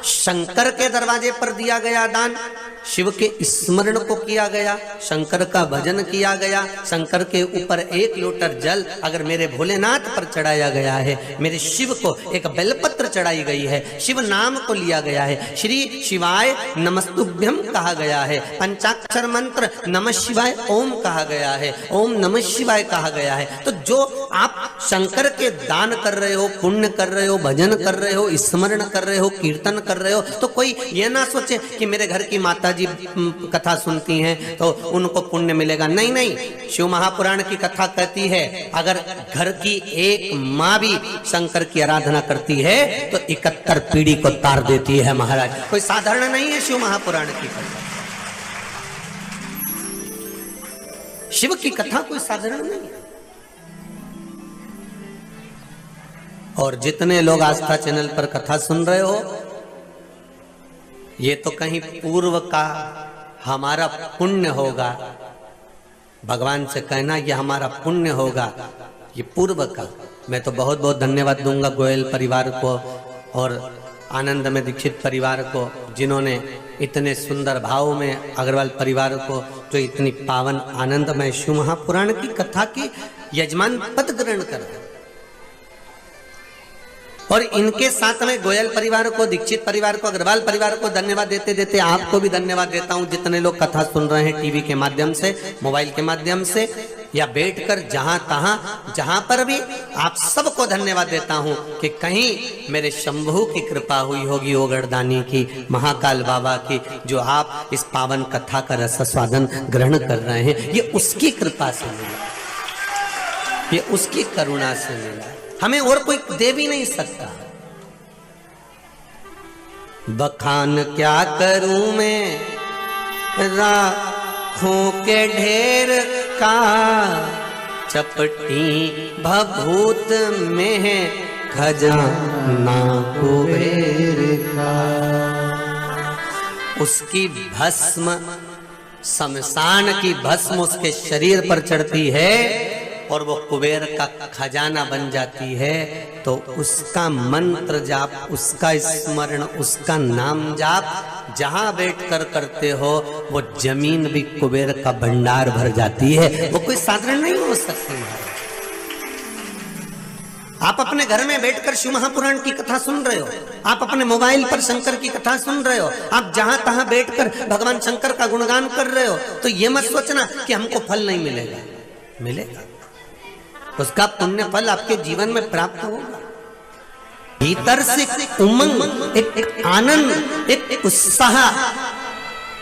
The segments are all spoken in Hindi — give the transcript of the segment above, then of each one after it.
शंकर के दरवाजे पर दिया गया दान, शिव के स्मरण को किया गया, शंकर का भजन किया गया, शंकर के ऊपर 1 लोटर जल अगर मेरे भोलेनाथ पर चढ़ाया गया है, मेरे शिव को एक बेलपत्र चढ़ाई गई है, शिव नाम को लिया गया है, श्री शिवाय नमस्तुभ्यम कहा गया है, पंचाक्षर मंत्र नमः शिवाय ओम कहा गया है, ओम नमः शिवाय कहा गया है। तो जो आप शंकर के दान कर रहे हो, पुण्य कर रहे हो, भजन कर रहे हो, स्मरण कर रहे हो, कीर्तन कर रहे हो, तो कोई ये ना सोचे कि मेरे घर की माता जी कथा सुनती हैं तो उनको पुण्य मिलेगा। नहीं नहीं, शिव महापुराण की कथा कहती है अगर घर की एक माँ भी शंकर की आराधना करती है तो 71 पीढ़ी को तार देती है महाराज। कोई साधारण नहीं है शिव महापुराण की कथा। शिव की कथा कोई साधारण नहीं है। और जितने लोग आस्था चैनल पर कथा सुन रहे हो, ये तो कहीं पूर्व का हमारा पुण्य होगा। भगवान से कहना ये हमारा पुण्य होगा, ये पूर्व का। मैं तो बहुत बहुत धन्यवाद दूंगा गोयल परिवार को और आनंद में दीक्षित परिवार को, जिन्होंने इतने सुंदर भाव में अग्रवाल परिवार को जो इतनी पावन आनंदमय शिव महापुराण की कथा की यजमान पद ग्रहण कर। और इनके साथ में गोयल परिवार को, दीक्षित परिवार को, अग्रवाल परिवार को धन्यवाद देते देते आपको भी धन्यवाद देता हूं, जितने लोग कथा सुन रहे हैं टीवी के माध्यम से, मोबाइल के माध्यम से या बैठकर जहां तहां जहां पर भी, आप सबको धन्यवाद देता हूं कि कहीं मेरे शंभू की कृपा हुई होगी, ओगड़दानी की, महाकाल बाबा की, जो आप इस पावन कथा का रस स्वादन ग्रहण कर रहे हैं, ये उसकी कृपा से मिला, ये उसकी करुणा से मिला। हमें और कोई दे भी नहीं सकता। बखान क्या करूं मैं राखों के ढेर का, चपटी भभूत में है खजाना कुबेर का। उसकी भस्म, शमशान की भस्म उसके शरीर पर चढ़ती है और वो कुबेर का खजाना बन जाती है। तो उसका मंत्र जाप, उसका स्मरण, उसका नाम जाप जहां बैठकर करते हो, वो जमीन भी कुबेर का भंडार भर जाती है। वो कोई साधारण नहीं हो सकती है। आप अपने घर में बैठकर शिव महापुराण की कथा सुन रहे हो, आप अपने मोबाइल पर शंकर की कथा सुन रहे हो, आप जहां तहां बैठकर भगवान शंकर का गुणगान कर रहे हो, तो ये मत सोचना कि हमको फल नहीं मिलेगा। मिलेगा, उसका पुण्य फल आपके जीवन में प्राप्त होगा। भीतर से उमंग, एक आनंद, एक उत्साह।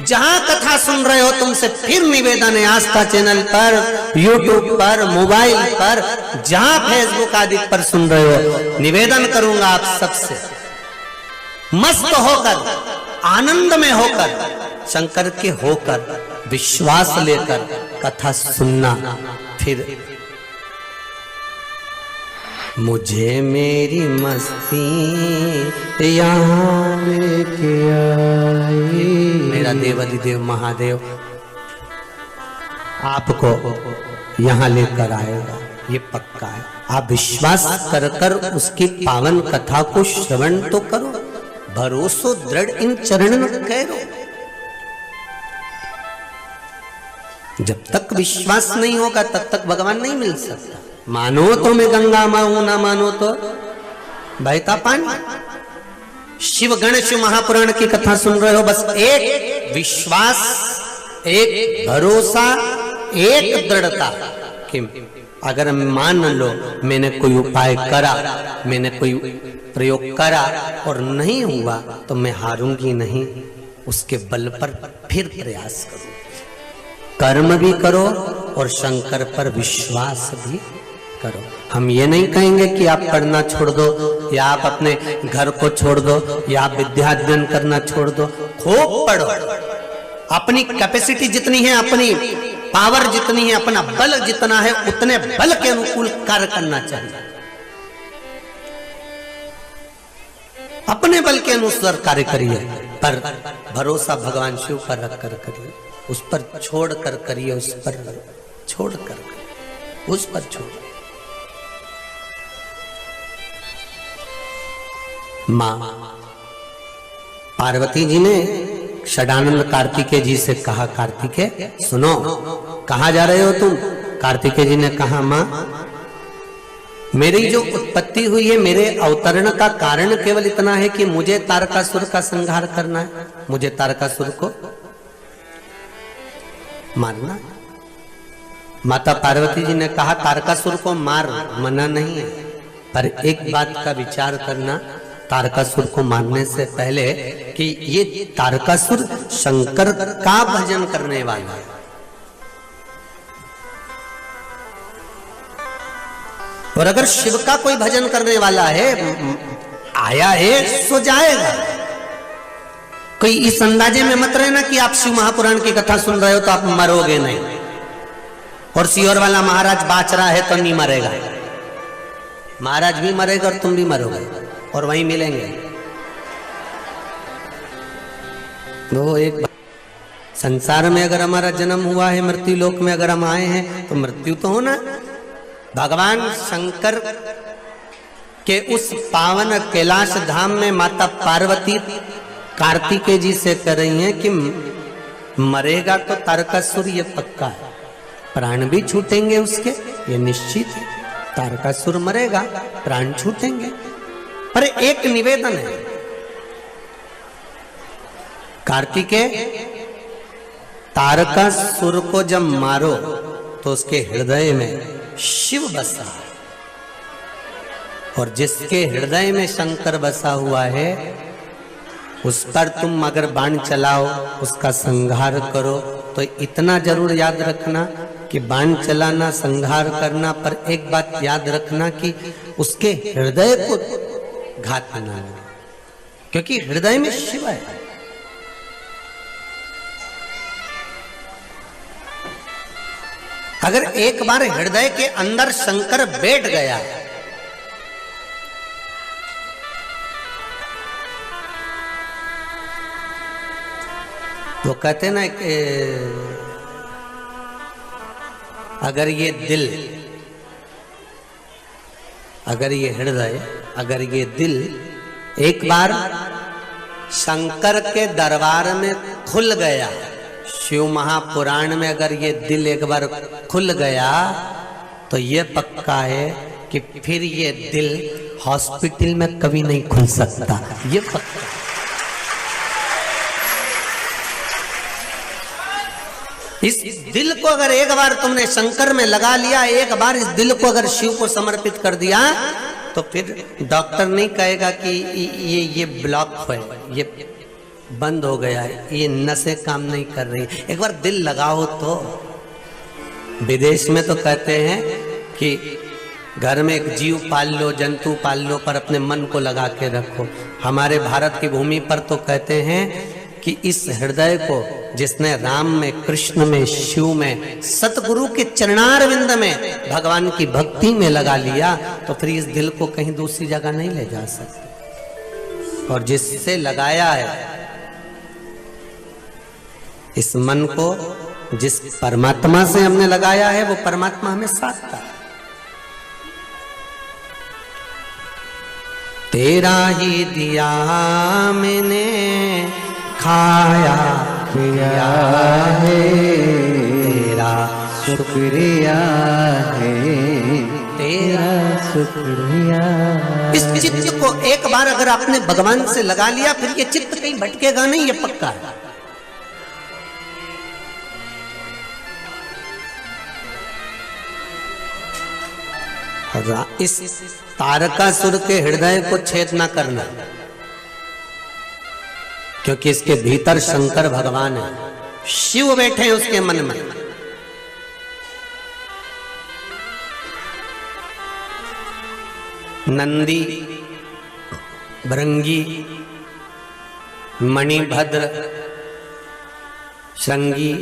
जहां कथा सुन रहे हो, तुमसे फिर निवेदन है, आस्था चैनल पर, यूट्यूब पर, मोबाइल पर, जहां फेसबुक आदि पर सुन रहे हो, निवेदन करूंगा आप सबसे, मस्त होकर, आनंद में होकर, शंकर के होकर, विश्वास लेकर कथा सुनना। फिर मुझे मेरी मस्ती यहाँ लेके आई, मेरा देवाधिदेव महादेव आपको यहाँ लेकर आएगा, ये पक्का है। आप विश्वास कर कर उसकी पावन कथा को श्रवण तो करो, भरोसो दृढ़ इन चरणन करो। जब तक विश्वास नहीं होगा तब तक भगवान नहीं मिल सकता। मानो तो मैं गंगा माऊ, ना मानो तो बहता पानी। शिव गण शिव महापुराण की कथा सुन रहे हो, बस एक विश्वास, एक भरोसा, एक दृढ़ता कि अगर मान लो मैंने कोई उपाय करा, मैंने कोई प्रयोग करा और नहीं हुआ तो मैं हारूंगी नहीं, उसके बल पर फिर प्रयास करो। कर्म भी करो और शंकर पर विश्वास भी करो। हम ये नहीं कहेंगे कि आप पढ़ना छोड़ दो या आप अपने घर को छोड़ दो या आप विद्या अध्ययन करना छोड़ दो। खूब पढ़ो, अपनी कैपेसिटी जितनी है, अपनी पावर जितनी है, अपना बल जितना है, उतने बल के अनुकूल कार्य करना चाहिए। अपने बल के अनुसार कार्य करिए, पर भरोसा भगवान शिव पर रख कर करिए, उस पर छोड़ कर करिए, उस पर छोड़ कर, उस पर छोड़। माँ पार्वती जी ने षडानंद कार्तिकेय जी से कहा, कार्तिकेय सुनो, कहाँ जा रहे हो तुम? कार्तिकेय जी ने कहा, माँ मेरी जो उत्पत्ति हुई है, मेरे अवतरण का कारण केवल इतना है कि मुझे तारकासुर का संहार करना है, मुझे तारकासुर को मारना। माता पार्वती जी ने कहा, तारकासुर को मार, मना नहीं है, पर एक बात का विचार करना, तारकासुर को मारने से पहले कि ये तारकासुर शंकर का भजन करने वाला है, और अगर शिव का कोई भजन करने वाला है, आया है सो जाएगा। कोई इस अंदाजे में मत रहना कि आप शिव महापुराण की कथा सुन रहे हो तो आप मरोगे नहीं, और सियोर वाला महाराज बाच रहा है तो नहीं मरेगा। महाराज भी मरेगा और तुम भी मरोगे, और वहीं मिलेंगे। वो एक संसार में अगर हमारा जन्म हुआ है, मृत्यु लोक में अगर हम आए हैं तो मृत्यु तो होना। भगवान शंकर के उस पावन कैलाश धाम में माता पार्वती कार्तिकेय जी से कह रही हैं कि मरेगा तो तारकासुर, ये पक्का है, प्राण भी छूटेंगे उसके, ये निश्चित है। तारकासुर मरेगा, प्राण छूटेंगे, पर एक निवेदन है, कार्तिकेय तारकासुर को जब मारो तो उसके हृदय में शिव बसा, और जिसके हृदय में शंकर बसा हुआ है उस पर तुम अगर बाण चलाओ, उसका संहार करो, तो इतना जरूर याद रखना कि बाण चलाना, संहार करना, पर एक बात याद रखना कि उसके हृदय को घात न लगे, क्योंकि हृदय में शिव है। अगर एक बार हृदय के अंदर शंकर बैठ गया तो कहते ना कि अगर ये दिल, अगर ये हृदय, अगर ये दिल एक बार शंकर के दरबार में खुल गया, शिव महापुराण में अगर ये दिल एक बार खुल गया तो ये पक्का है कि फिर ये दिल हॉस्पिटल में कभी नहीं खुल सकता, ये पक्का। इस दिल को अगर एक बार तुमने शंकर में लगा लिया, एक बार इस दिल को अगर शिव को समर्पित कर दिया, तो फिर डॉक्टर नहीं कहेगा कि ये ब्लॉक है, ये बंद हो गया है, ये नसें काम नहीं कर रही। एक बार दिल लगाओ तो। विदेश में तो कहते हैं कि घर में एक जीव पाल लो, जंतु पाल लो, पर अपने मन को लगा के रखो। हमारे भारत की भूमि पर तो कहते हैं कि इस हृदय को जिसने राम में, कृष्ण में, शिव में, सतगुरु के चरणारविंद में, भगवान की भक्ति में लगा लिया, तो फिर इस दिल को कहीं दूसरी जगह नहीं ले जा सकते। और जिससे लगाया है इस मन को, जिस परमात्मा से हमने लगाया है, वो परमात्मा हमें साथ था। तेरा ही दिया मैंने खाया किया है, तेरा शुक्रिया है, तेरा शुक्रिया। इस चित्त को एक बार अगर आपने भगवान से लगा लिया, फिर ये चित्त कहीं भटकेगा नहीं, ये पक्का है। इस तारकासुर के हृदय को छेद ना करना, क्योंकि इसके भीतर शंकर भगवान है, शिव बैठे हैं उसके मन में। नंदी, भृंगी, मणिभद्र, श्रृंगी,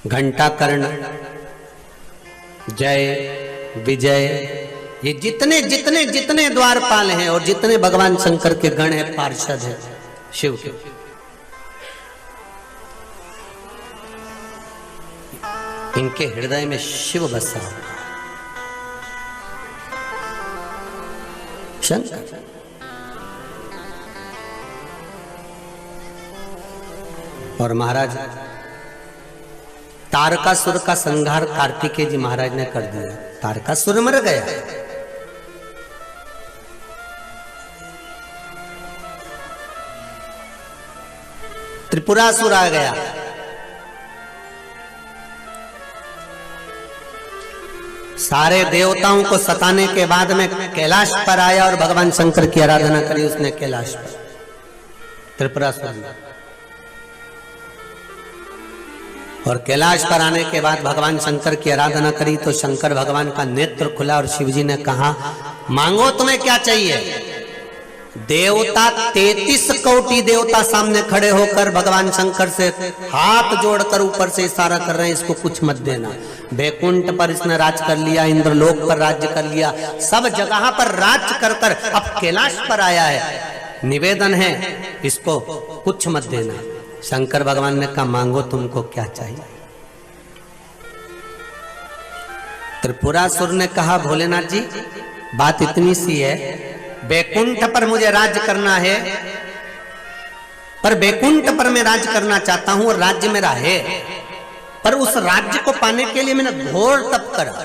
घंटाकर्ण, जय, विजय, ये जितने जितने जितने द्वारपाल हैं और जितने भगवान शंकर के गण हैं, पार्षद हैं शिव के, इनके हृदय में शिव बसा शंकर। और महाराज तारकासुर का संहार कार्तिकेय जी महाराज ने कर दिया। तारकासुर मर गया। त्रिपुरासुर आ गया। सारे देवताओं को सताने के बाद में कैलाश पर आया और भगवान शंकर की आराधना करी उसने कैलाश पर, त्रिपुरासुर ने। और कैलाश पर आने के बाद भगवान शंकर की आराधना करी तो शंकर भगवान का नेत्र खुला और शिवजी ने कहा, मांगो तुम्हें क्या चाहिए। देवता 33 कोटि देवता सामने खड़े होकर भगवान शंकर से हाथ जोड़कर ऊपर से इशारा कर रहे हैं, इसको कुछ मत देना। बैकुंठ पर इसने राज कर लिया, इंद्रलोक पर राज्य कर लिया, सब जगह पर राज कर कर अब कैलाश पर आया है। निवेदन है इसको कुछ मत देना। शंकर भगवान ने कहा, मांगो तुमको क्या चाहिए। त्रिपुरासुर ने कहा, भोलेनाथ जी बात इतनी सी है, बैकुंठ पर मुझे राज करना है, पर बैकुंठ पर मैं राज करना चाहता हूं और राज्य मेरा है, पर उस राज्य को पाने के लिए मैंने घोर तप करा।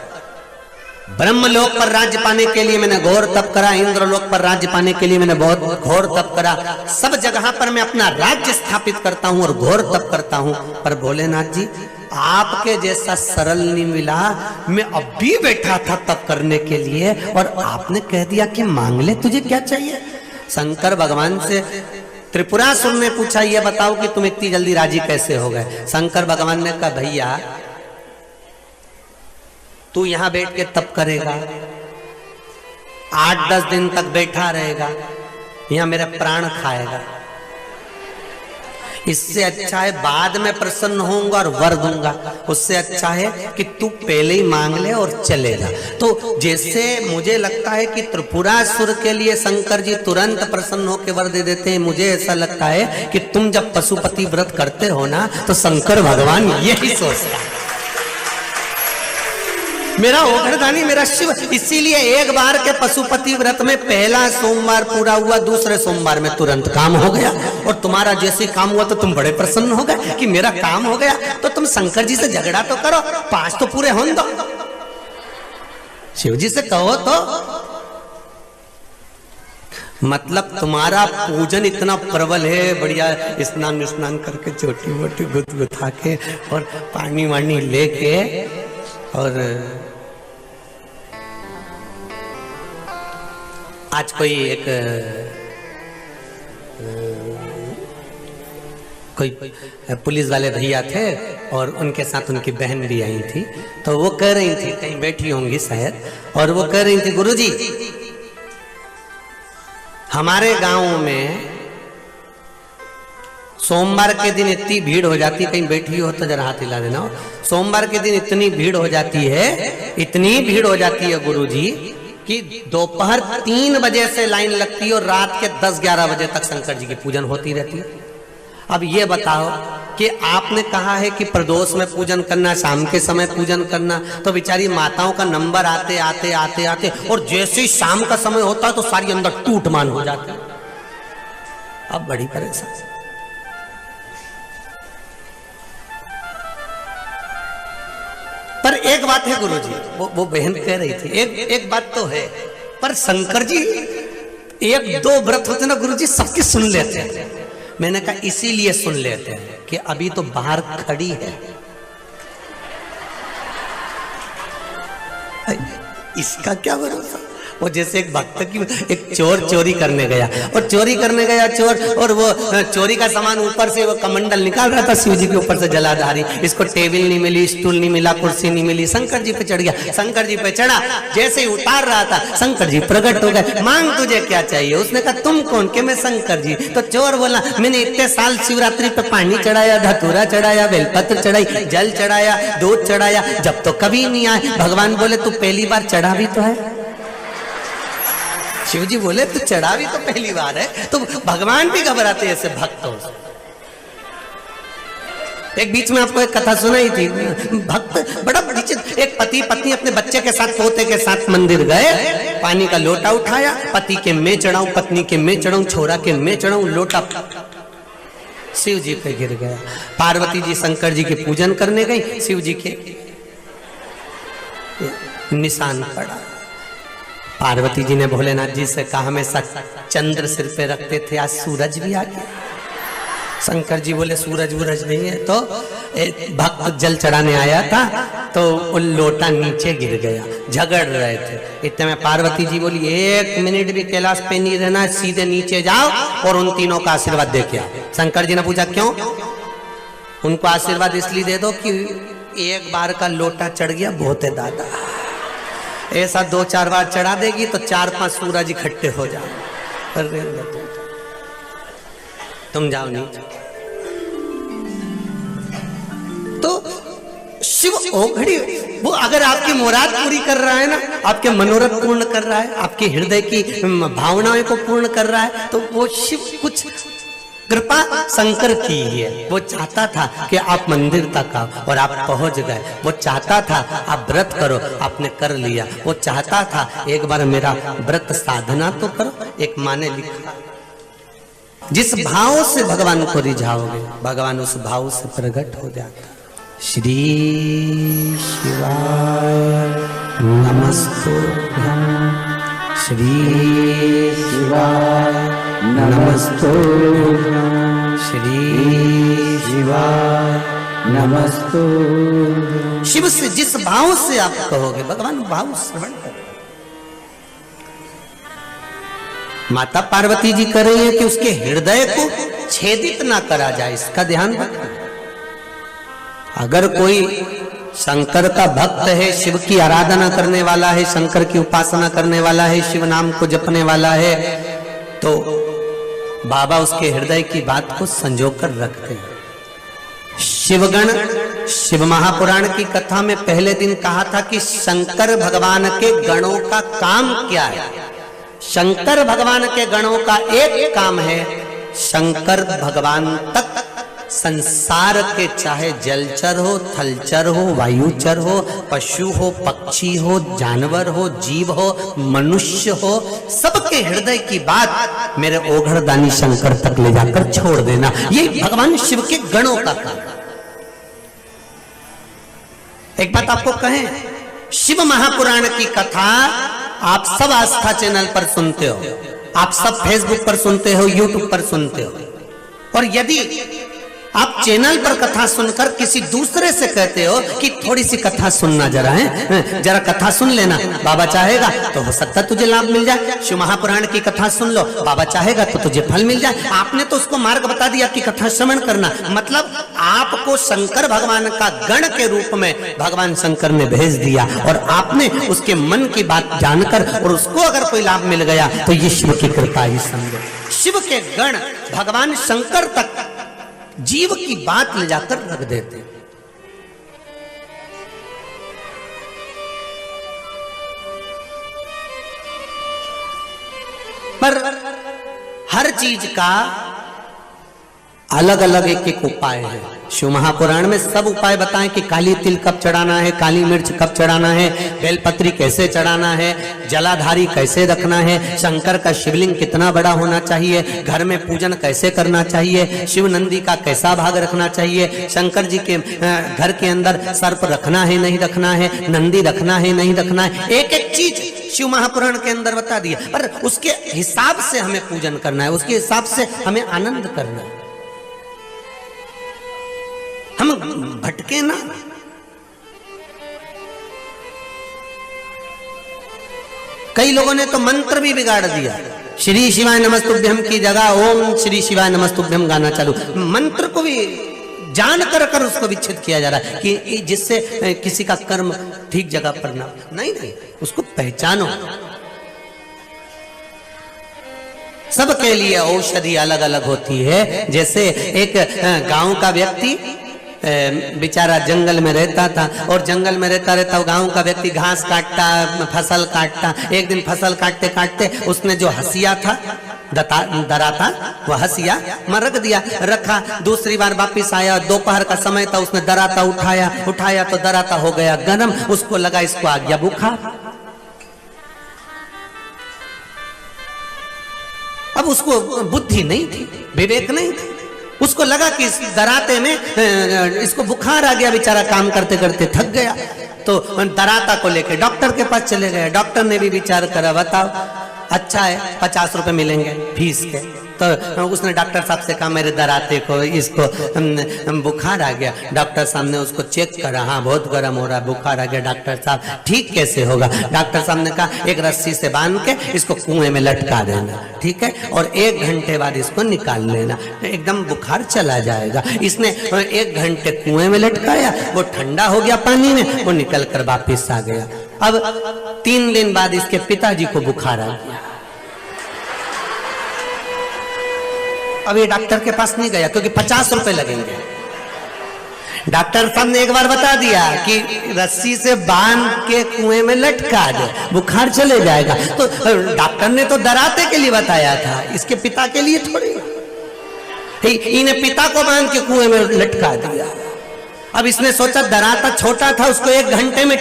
ब्रह्मलोक पर राज्य पाने के लिए मैंने घोर तप करा, इंद्रलोक पर राज्य पाने के लिए मैंने बहुत घोर तप करा, सब जगह पर मैं अपना राज्य स्थापित करता हूं और घोर तप करता हूं, पर भोलेनाथ जी आपके जैसा सरल नहीं मिला। मैं अब भी बैठा था तप करने के लिए और आपने कह दिया कि मांग ले, तुझे क्या चाहिए। शंकर भगवान से त्रिपुरासुर ने पूछा, ये बताओ कि तुम इतनी जल्दी राजी कैसे हो गए। शंकर भगवान ने कहा, भैया तू यहां बैठ के तप करेगा, 8-10 दिन तक बैठा रहेगा, यहां मेरा प्राण खाएगा, इससे अच्छा है बाद में प्रसन्न होऊंगा और वर दूंगा, उससे अच्छा है कि तू पहले ही मांग ले और चलेगा। तो जैसे मुझे लगता है कि त्रिपुरासुर के लिए शंकर जी तुरंत प्रसन्न होकर वर दे देते हैं, मुझे ऐसा लगता है कि तुम जब पशुपति व्रत करते हो ना तो शंकर भगवान यही सोचता है, मेरा ओघरदानी मेरा शिव। इसीलिए एक बार के पशुपति व्रत में पहला सोमवार पूरा हुआ, दूसरे सोमवार में तुरंत काम हो गया। और तुम्हारा जैसे काम हुआ तो तुम बड़े प्रसन्न हो गए कि मेरा काम हो गया, तो तुम शंकर जी से झगड़ा तो करो, 5 तो पूरे होने दो, शिव जी से कहो तो। मतलब तुम्हारा पूजन इतना प्रबल है, बढ़िया स्नान करके छोटी मोटी गुदगुथा के और पानी वानी लेके, और आज कोई एक कोई पुलिस वाले भैया थे और उनके साथ उनकी बहन भी आई थी, तो वो कह रही थी, कहीं बैठी होंगी शायद, और वो कह रही थी, गुरुजी हमारे गांव में सोमवार के दिन इतनी भीड़ हो जाती, कहीं बैठी हो तो जरा हाथ हिला देना, सोमवार के दिन इतनी भीड़ हो जाती है, इतनी भीड़ हो जाती है गुरुजी कि दोपहर 3 बजे से लाइन लगती है और रात के 10-11 बजे तक शंकर जी की पूजन होती रहती है। अब ये बताओ कि आपने कहा है कि प्रदोष में पूजन करना, शाम के समय पूजन करना, तो बेचारी माताओं का नंबर आते आते आते आते और जैसे ही शाम का समय होता है तो सारी अंदर टूटमान हो जाती है। अब बड़ी परेशानी। पर एक बात है गुरुजी, वो बहन कह रही थी, एक बात तो है, पर शंकर जी 1-2 व्रत होते ना गुरुजी सबके सुन लेते हैं। मैंने कहा इसीलिए सुन लेते हैं कि अभी तो बाहर खड़ी है, इसका क्या भरोसा। वो जैसे एक भक्त की, एक चोर चोरी करने गया और चोरी करने गया चोर, और वो चोरी का सामान ऊपर से वो कमंडल निकाल रहा था शिव जी के ऊपर से जलाधारी, इसको टेबल नहीं मिली, स्टूल नहीं मिला, कुर्सी नहीं मिली, शंकर जी पे चढ़ गया, शंकर जी पे चढ़ा, जैसे ही उतार रहा था शंकर जी प्रकट हो गए, मांग तुझे क्या चाहिए। उसने कहा तुम कौन के, मैं शंकर जी। तो चोर बोला मैंने इतने साल शिवरात्रि पे पानी चढ़ाया, धतूरा चढ़ाया, बेलपत्र चढ़ाई, जल चढ़ाया, दूध चढ़ाया, जब तो कभी नहीं आए। भगवान बोले तू पहली बार चढ़ा भी तो है। शिव जी बोले तू चढ़ा भी तो पहली बार है। तो भगवान भी घबराते ऐसे भक्तों से। एक बीच में आपको एक कथा सुनाई थी, भक्त बड़ा विचित्र, एक पति पत्नी अपने बच्चे के साथ पोते के साथ मंदिर गए, पानी का लोटा उठाया, पति के मैं चढ़ाऊं, पत्नी के मैं चढ़ाऊं, छोरा के मैं चढ़ाऊं, लोटा शिव जी पे गिर गया। पार्वती जी शंकर जी के पूजन करने गई, शिव जी के निशान पड़ा। पार्वती जी ने भोलेनाथ जी से कहा हमेशा चंद्र सिर पे रखते थे, आज सूरज भी आ गया। शंकर जी बोले सूरज वूरज नहीं है। तो एक भक्त जल चढ़ाने आया था तो वो लोटा नीचे गिर गया, झगड़ रहे थे। इतने में पार्वती जी बोली 1 मिनट भी कैलाश पे नहीं रहना, सीधे नीचे जाओ और उन तीनों का आशीर्वाद दे के आओ। शंकर जी ने पूछा क्यों? उनको आशीर्वाद इसलिए दे दो कि एक बार का लोटा चढ़ गया बहुत है दादा, ऐसा 2-4 बार चढ़ा देगी तो 4-5 सूरज इकट्ठे हो जाए। तुम जाओ नीचे। तो शिव ओघड़ी वो अगर आपकी मुराद पूरी कर रहा है ना, आपके मनोरथ पूर्ण कर रहा है, आपके हृदय की भावनाओं को पूर्ण कर रहा है, तो वो शिव कुछ कृपा शंकर की है। वो चाहता था कि आप मंदिर तक आओ और आप पहुंच गए। वो चाहता था आप व्रत करो, आपने कर लिया। वो चाहता था एक बार मेरा व्रत साधना तो करो। एक माँ ने लिखा जिस भाव से भगवान को रिझाओगे भगवान उस भाव से प्रकट हो जाता। श्री शिवाय नमस्तुभ्यं, श्री शिवाय नमस्तुभ्यं, श्री शिवाय नमस्तुभ्यं। शिव से जिस भाव से आप कहोगे भगवान भाव श्रवण करो। माता पार्वती जी कर रही है कि उसके हृदय को छेदित ना करा जाए, इसका ध्यान रखना। अगर कोई शंकर का भक्त है, शिव की आराधना करने वाला है, शंकर की उपासना करने वाला है, शिव नाम को जपने वाला है, तो बाबा उसके हृदय की बात को संजो कर रखते हैं। शिवगण शिव महापुराण की कथा में पहले दिन कहा था कि शंकर भगवान के गणों का काम क्या है। शंकर भगवान के गणों का एक काम है, शंकर भगवान तक संसार के चाहे जलचर हो, थलचर हो, वायुचर हो, पशु हो, पक्षी हो, जानवर हो, जीव हो, मनुष्य हो, सबके हृदय की बात मेरे ओघड़दानी शंकर तक ले जाकर छोड़ देना। ये भगवान शिव के गणों का काम। एक बात आपको कहें, शिव महापुराण की कथा आप सब आस्था चैनल पर सुनते हो, आप सब फेसबुक पर सुनते हो, यूट्यूब पर सुनते हो, और यदि आप चैनल पर कथा सुनकर किसी दूसरे से कहते हो कि थोड़ी सी कथा सुनना जरा है, जरा कथा सुन लेना, बाबा चाहेगा तो हो सकता तुझे लाभ मिल जाए। शिव महापुराण की कथा सुन लो, बाबा चाहेगा तो तुझे फल मिल जाए। आपने तो उसको मार्ग बता दिया कि कथा श्रवण करना, मतलब आपको शंकर भगवान का गण के रूप में भगवान शंकर ने भेज दिया, और आपने उसके मन की बात जानकर और उसको अगर कोई लाभ मिल गया तो ये शिव की कृपा ही समझो। शिव के गण भगवान शंकर तक जीव की बात ले जाकर रख देते। पर हर चीज का अलग अलग एक उपाय है। शिव महापुराण में सब उपाय बताएं कि काली तिल कब चढ़ाना है, काली मिर्च कब चढ़ाना है, बेलपत्री कैसे चढ़ाना है, जलाधारी कैसे रखना है, शंकर का शिवलिंग कितना बड़ा होना चाहिए, घर में पूजन कैसे करना चाहिए, शिव नंदी का कैसा भाग रखना चाहिए, शंकर जी के घर के अंदर सर्प रखना है नहीं रखना है, नंदी रखना है नहीं रखना है, एक एक चीज शिव महापुराण के अंदर बता दिया। पर उसके हिसाब से हमें पूजन करना है, उसके हिसाब से हमें आनंद करना है, हम भटके ना। कई लोगों ने तो मंत्र भी बिगाड़ दिया। श्री शिवाय नमस्तुभ्यम की जगह ओम श्री शिवाय नमस्तुभ्यम गाना चालू, मंत्र को भी जान कर उसको विच्छेद किया जा रहा है कि जिससे किसी का कर्म ठीक जगह पर ना। नहीं, उसको पहचानो। सबके लिए औषधि अलग अलग होती है। जैसे एक गांव का व्यक्ति बेचारा जंगल में रहता था, और जंगल में रहता गांव का व्यक्ति घास काटता, फसल काटता। एक दिन फसल काटते काटते उसने जो हसिया था, दरा था, वो हसिया में रख दिया, रखा। दूसरी बार वापिस आया, दोपहर का समय था, उसने दराता उठाया तो दराता हो गया गरम। उसको लगा इसको आ गया बुखार। अब उसको बुद्धि नहीं थी, विवेक नहीं थी, उसको लगा कि इस दराते में इसको बुखार आ गया, बेचारा काम करते करते थक गया। तो दराता को लेके डॉक्टर के पास चले गए। डॉक्टर ने भी विचार करा, बताओ अच्छा है 50 रुपए मिलेंगे फीस के। तो उसने डॉक्टर साहब से कहा मेरे दराते को इसको बुखार आ गया। डॉक्टर साहब ने उसको चेक करा, हाँ बहुत गर्म हो रहा है, बुखार आ गया। डॉक्टर साहब ठीक कैसे होगा? डॉक्टर साहब ने कहा एक रस्सी से बांध के इसको कुएं में लटका देना, ठीक है, और 1 घंटे बाद इसको निकाल लेना, एकदम बुखार चला जाएगा। इसने 1 घंटे कुएं में लटकाया, वो ठंडा हो गया पानी में, वो निकल कर वापिस आ गया। अब 3 दिन बाद इसके पिताजी को बुखार आ गया। अब ये डॉक्टर के पास नहीं गया क्योंकि 50 रुपए लगेंगे। डॉक्टर साहब ने एक बार बता दिया कि रस्सी से बांध के कुएं में लटका दे, बुखार चले जाएगा। तो डॉक्टर ने तो दराते के लिए बताया था, इसके पिता के लिए थोड़ी। इन्हें पिता को बांध के कुएं में लटका दिया। अब इसने सोचा दराता छोटा था, उसको 1 घंटे में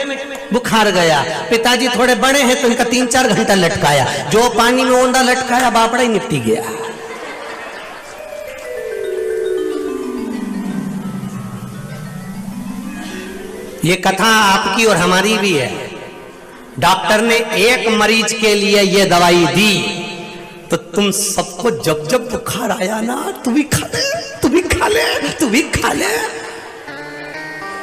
बुखार गया। पिताजी थोड़े बड़े हैं तो इनका 3-4 घंटा लटकाया। जो पानी में ओंदा लटकाया बापड़ा ही निपटी गया। ये कथा आपकी और हमारी भी है। डॉक्टर ने एक मरीज के लिए ये दवाई दी तो तुम सबको जब जब बुखार आया ना, तू भी खा ले, तू भी खा ले, तू भी खा ले।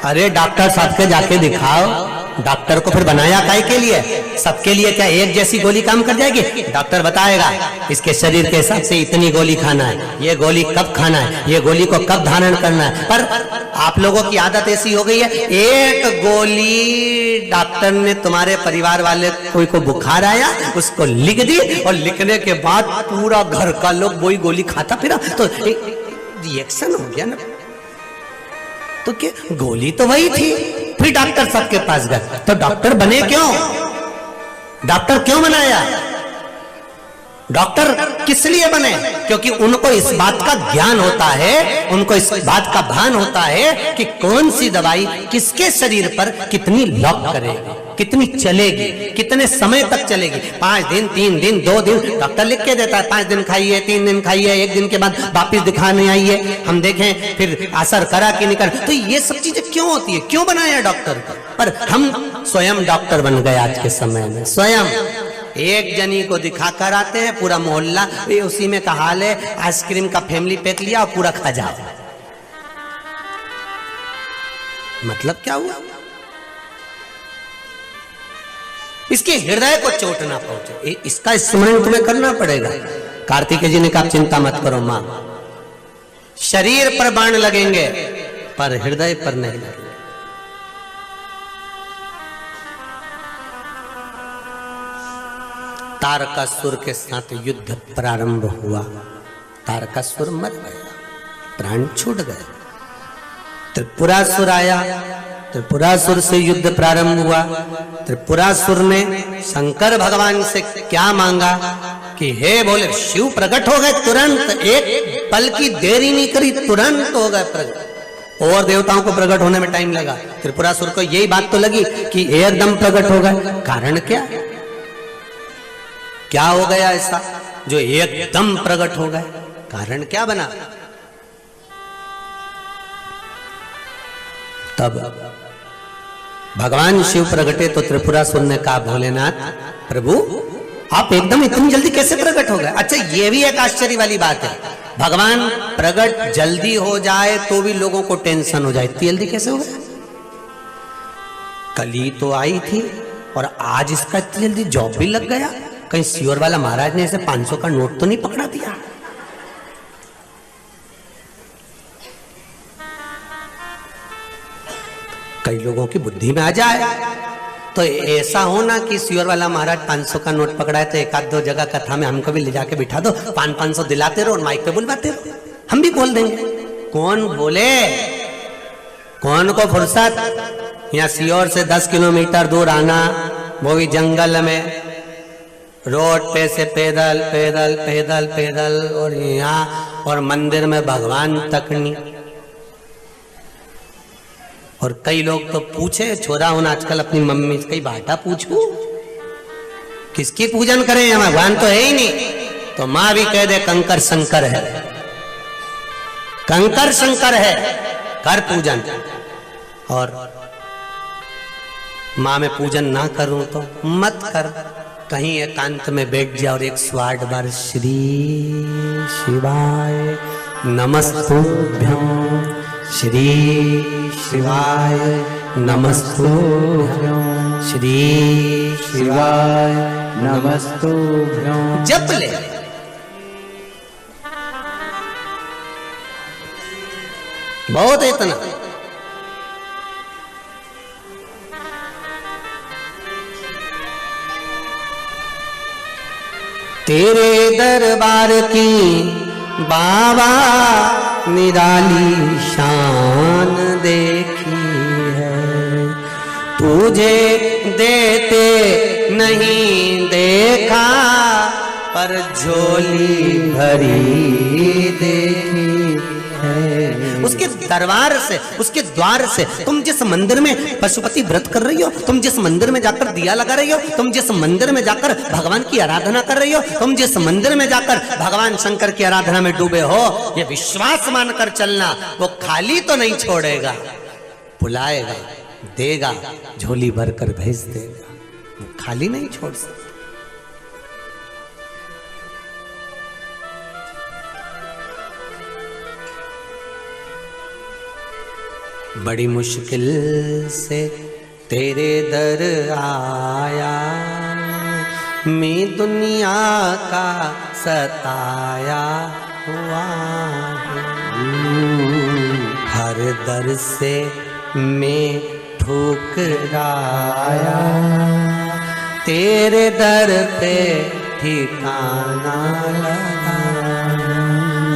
अरे डॉक्टर साहब के जाके दिखाओ। डॉक्टर को फिर बनाया काहे के लिए? सबके लिए क्या एक जैसी गोली काम कर जाएगी? डॉक्टर बताएगा इसके शरीर के हिसाब से इतनी गोली खाना है, ये गोली कब खाना है, ये गोली को कब धारण करना है। पर आप लोगों की आदत ऐसी हो गई है, एक गोली डॉक्टर ने तुम्हारे परिवार वाले कोई को बुखार आया उसको लिख दी और लिखने के बाद पूरा घर का लोग वही गोली खाता फिरा, तो रिएक्शन हो गया ना। तो क्या गोली तो वही थी। फिर डॉक्टर साहब के पास गए तो डॉक्टर बने क्यों? डॉक्टर क्यों बनाया? डॉक्टर किस लिए बने? क्योंकि उनको इस बात का ज्ञान होता है, उनको इस बात का भान होता है कि कौन सी दवाई किसके शरीर पर कितनी लॉक करेगी, कितनी चलेगी, कितने समय तक चलेगी। 5 दिन, 3 दिन, 2 दिन डॉक्टर लिख के देता है। 5 दिन खाइए, 3 दिन खाइए, 1 दिन के बाद वापिस दिखाने आइए, हम देखें फिर असर करा कि निकल। तो ये सब चीजें क्यों होती है? क्यों बनाया डॉक्टर को? पर हम स्वयं डॉक्टर बन गए आज के समय में। स्वयं एक जनी को दिखा कर आते हैं, पूरा मोहल्ला उसी में का हाल है, आइसक्रीम का फैमिली पैक लिया और पूरा खा जाओ। मतलब क्या हुआ? इसके हृदय को चोट ना पहुंचे, इसका स्मरण तुम्हें करना पड़ेगा। कार्तिकेय जी ने कहा चिंता मत करो मां, शरीर पर बाण लगेंगे पर हृदय पर नहीं लगेंगे। तारकासुर के साथ युद्ध प्रारंभ हुआ। तारकासुर मर गया, प्राण छूट गए। त्रिपुरासुर आया, त्रिपुरासुर से युद्ध प्रारंभ हुआ। त्रिपुरासुर ने शंकर भगवान से क्या मांगा कि हे बोले शिव प्रकट हो गए तुरंत, एक पल की देरी नहीं करी, तुरंत हो गए प्रकट। और देवताओं को प्रकट होने में टाइम लगा, त्रिपुरासुर को यही बात तो लगी कि एकदम प्रकट हो गए। कारण क्या हो गया ऐसा जो एकदम प्रकट हो गए? कारण क्या बना? तब भगवान शिव प्रकटे तो त्रिपुरासुर ने कहा भोलेनाथ प्रभु आप एकदम इतनी जल्दी कैसे प्रकट हो गए? अच्छा ये भी एक आश्चर्य वाली बात है, भगवान प्रकट जल्दी हो जाए तो भी लोगों को टेंशन हो जाए, इतनी जल्दी कैसे हो गया? कल ही तो आई थी और आज इसका इतनी जल्दी जॉब भी लग गया। कहीं सियोर वाला महाराज ने ऐसे 500 का नोट तो नहीं पकड़ा दिया? कई लोगों की बुद्धि में आ जाए तो ऐसा हो ना कि सियोर वाला महाराज 500 का नोट पकड़ा है तो 1-2 जगह कथा में हमको भी ले जाके बिठा दो, 500 दिलाते रहो और माइक पे बुलवाते रहो, हम भी बोल देंगे। कौन बोले? कौन को फुर्सत? यहाँ सियोर से 10 किलोमीटर दूर आना, वो भी जंगल में, रोड पे से पैदल पैदल पैदल पैदल, और यहाँ और मंदिर में भगवान तक नहीं। और कई लोग तो पूछे, छोरा हूं आजकल अपनी मम्मी से, कई बाटा पूछू किसकी पूजन करें, यहाँ भगवान तो है ही नहीं, तो माँ भी कह दे कंकर शंकर है। कंकर शंकर है, कर पूजन। और माँ मैं पूजन ना करूं तो मत कर, कहीं एकांत में बैठ जा और 108 बार श्री शिवाय नमस्तुभ्यं, श्री शिवाय नमस्तुभ्यं, श्री शिवाय नमस्तुभ्यं जप ले। बहुत है इतना। तेरे दरबार की बाबा निराली शान देखी है, तुझे देते नहीं देखा पर झोली भरी देखी है। उसके दरबार से, उसके द्वार से, तुम जिस मंदिर में पशुपति व्रत कर रही हो, तुम जिस मंदिर में जाकर दिया लगा रही हो, तुम जिस मंदिर में जाकर भगवान की आराधना कर रही हो, तुम जिस मंदिर में जाकर भगवान शंकर की आराधना में डूबे हो, ये विश्वास मानकर चलना, वो खाली तो नहीं छोड़ेगा, बुलाएगा, देगा, झोली भरकर भेज देगा, वो खाली नहीं छोड़ सकता। बड़ी मुश्किल से तेरे दर आया, मैं दुनिया का सताया हुआ हूँ, हर दर से मैं ठुकराया, तेरे दर पे ठिकाना लगा।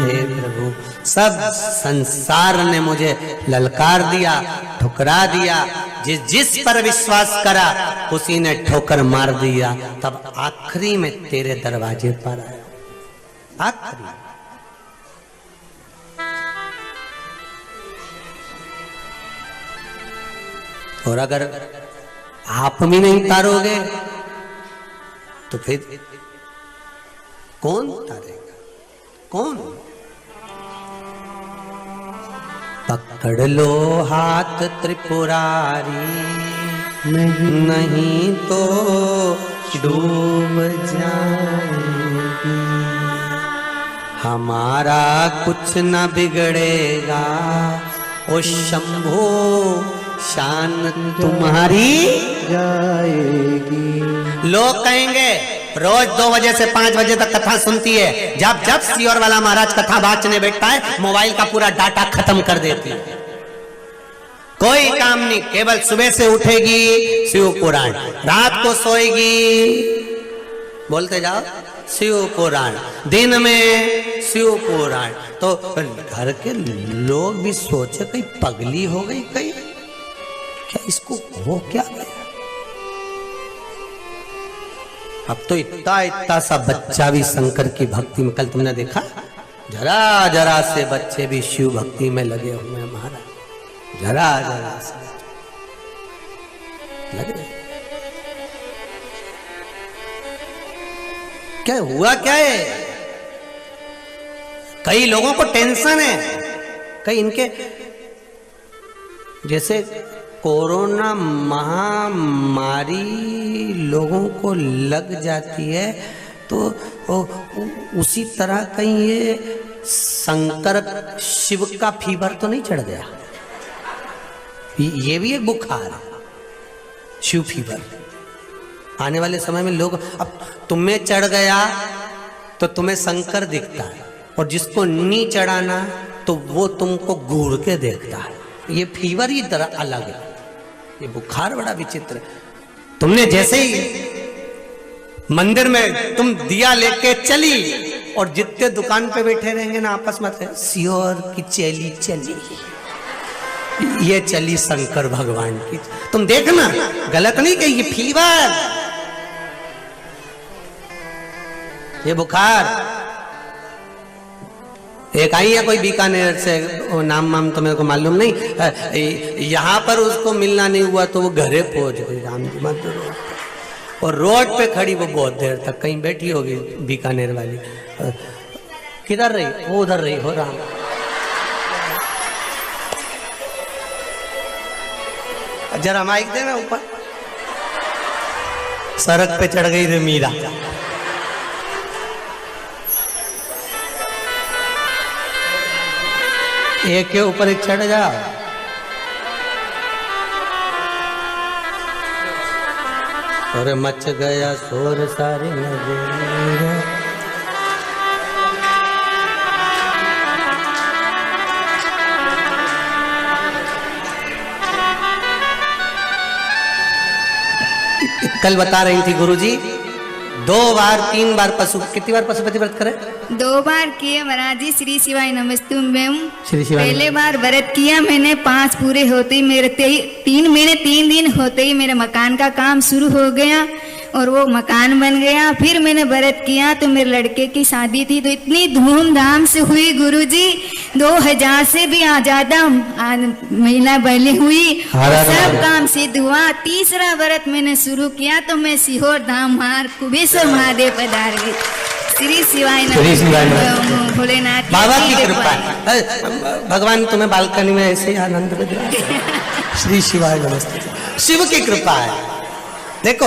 हे प्रभु, सब संसार ने मुझे ललकार दिया, ठुकरा दिया, जिस पर विश्वास करा उसी ने ठोकर मार दिया, तब आखिरी में तेरे दरवाजे पर आया। आखिरी और अगर आप भी नहीं तारोगे तो फिर कौन तारेगा? कौन? पकड़ लो हाथ त्रिपुरारी, नहीं तो डूब जाएगी, हमारा कुछ न बिगड़ेगा, ओ शंभो शान तुम्हारी जाएगी। लोग कहेंगे रोज 2 बजे से 5 बजे तक कथा सुनती है, जब जब सियोर वाला महाराज कथा बाचने बैठता है मोबाइल का पूरा डाटा खत्म कर देती है, कोई काम नहीं, केवल सुबह से उठेगी शिव पुराण, रात को सोएगी, बोलते जाओ शिव पुराण, दिन में शिव पुराण। तो घर के लोग भी सोचे कहीं पगली हो गई, कहीं क्या इसको हो क्या गया? अब तो इतना सा बच्चा भी शंकर की भक्ति में, कल तुमने देखा जरा जरा से बच्चे भी शिव भक्ति में लगे हुए हैं महाराज, जरा जरा से लगे। क्या हुआ क्या है? कई लोगों को टेंशन है, कई इनके जैसे कोरोना महामारी लोगों को लग जाती है तो उसी तरह कहीं ये शंकर शिव का फीवर तो नहीं चढ़ गया? ये भी एक बुखार है, शिव फीवर। आने वाले समय में लोग, अब तुम्हें चढ़ गया तो तुम्हें शंकर दिखता है, और जिसको नहीं चढ़ाना तो वो तुमको घूर के देखता है। ये फीवर ही तरह अलग है, ये बुखार बड़ा विचित्र है। तुमने जैसे ही मंदिर में तुम दिया लेके चली, और जितने दुकान पे बैठे रहेंगे ना आपस में, सियोर की चली चली, ये चली शंकर भगवान की। तुम देखना, गलत नहीं कही, ये फीवर, ये बुखार। एक आई है कोई बीकानेर से, नाम वाम तो मेरे को मालूम नहीं, यहाँ पर उसको मिलना नहीं हुआ तो वो घरे पहुंच गई राम जी मंदिर, और रोड पे खड़ी वो बहुत देर तक, कहीं बैठी होगी बीकानेर वाली। किधर रही? वो उधर रही हो राम। जरा माइक दे मैं ऊपर। सड़क पे चढ़ गई रे मीरा। एक के ऊपर एक चढ़ जा। और मच गया शोर सारी नगरी। कल बता रही थी गुरुजी 2 बार 3 बार पशु, कितनी बार पशुपति व्रत करे? 2 बार किए महाराज जी। श्री शिवाय नमस्तुभ्यम। श्री शिवाय। पहले बार व्रत किया मैंने, 5 पूरे होते ही मेरे 3 महीने 3 दिन होते ही मेरे मकान का काम शुरू हो गया और वो मकान बन गया। फिर मैंने व्रत किया तो मेरे लड़के की शादी थी तो इतनी धूमधाम से हुई गुरुजी, 2000 से भी ज्यादा महिला बलि हुई और सब काम सिद्ध हुआ। तीसरा व्रत मैंने शुरू किया तो मैं सीहोर धाम मार कुबेश्वर महादेव पधार गई। श्री शिवाय भोलेनाथ बाबा की कृपा। भगवान तुम्हें बालकनी में ऐसे ही आनंद में दिला। श्री शिवाय नमस्ते। शिव की कृपा है। देखो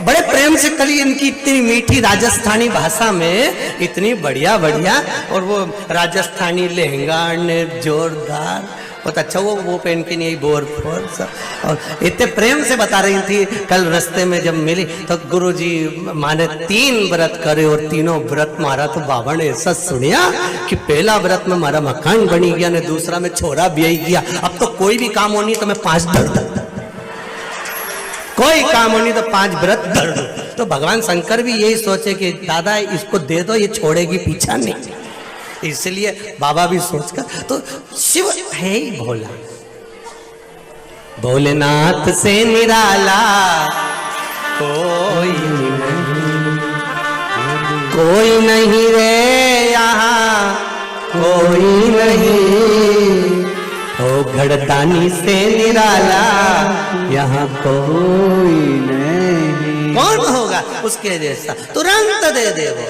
बड़े प्रेम से कली इनकी इतनी मीठी राजस्थानी भाषा में इतनी बढ़िया बढ़िया, और वो राजस्थानी लहंगा ने जोरदार बहुत अच्छा वो पहन के नहीं बोर फोर सब, और इतने प्रेम से बता रही थी। कल रास्ते में जब मिली तो गुरुजी माने 3 व्रत करे और तीनों व्रत मारा तो बाबा ने ऐसा सुनिया कि पहला व्रत में हमारा मकान बनी गया ने, दूसरा में छोरा ब्याई गया, अब तो कोई भी काम होनी तो मैं 5 दर्द, कोई काम होनी तो 5 व्रत धर दो। तो भगवान शंकर भी यही सोचे कि दादा इसको दे दो, ये छोड़ेगी पीछा नहीं। इसलिए बाबा भी सोचकर, तो शिव है ही भोला, भोलेनाथ से निराला कोई नहीं रे यहाँ, कोई नहीं ओ घड़दानी से निराला यहाँ कोई नहीं। कौन होगा उसके जैसा? तुरंत दे दे, वो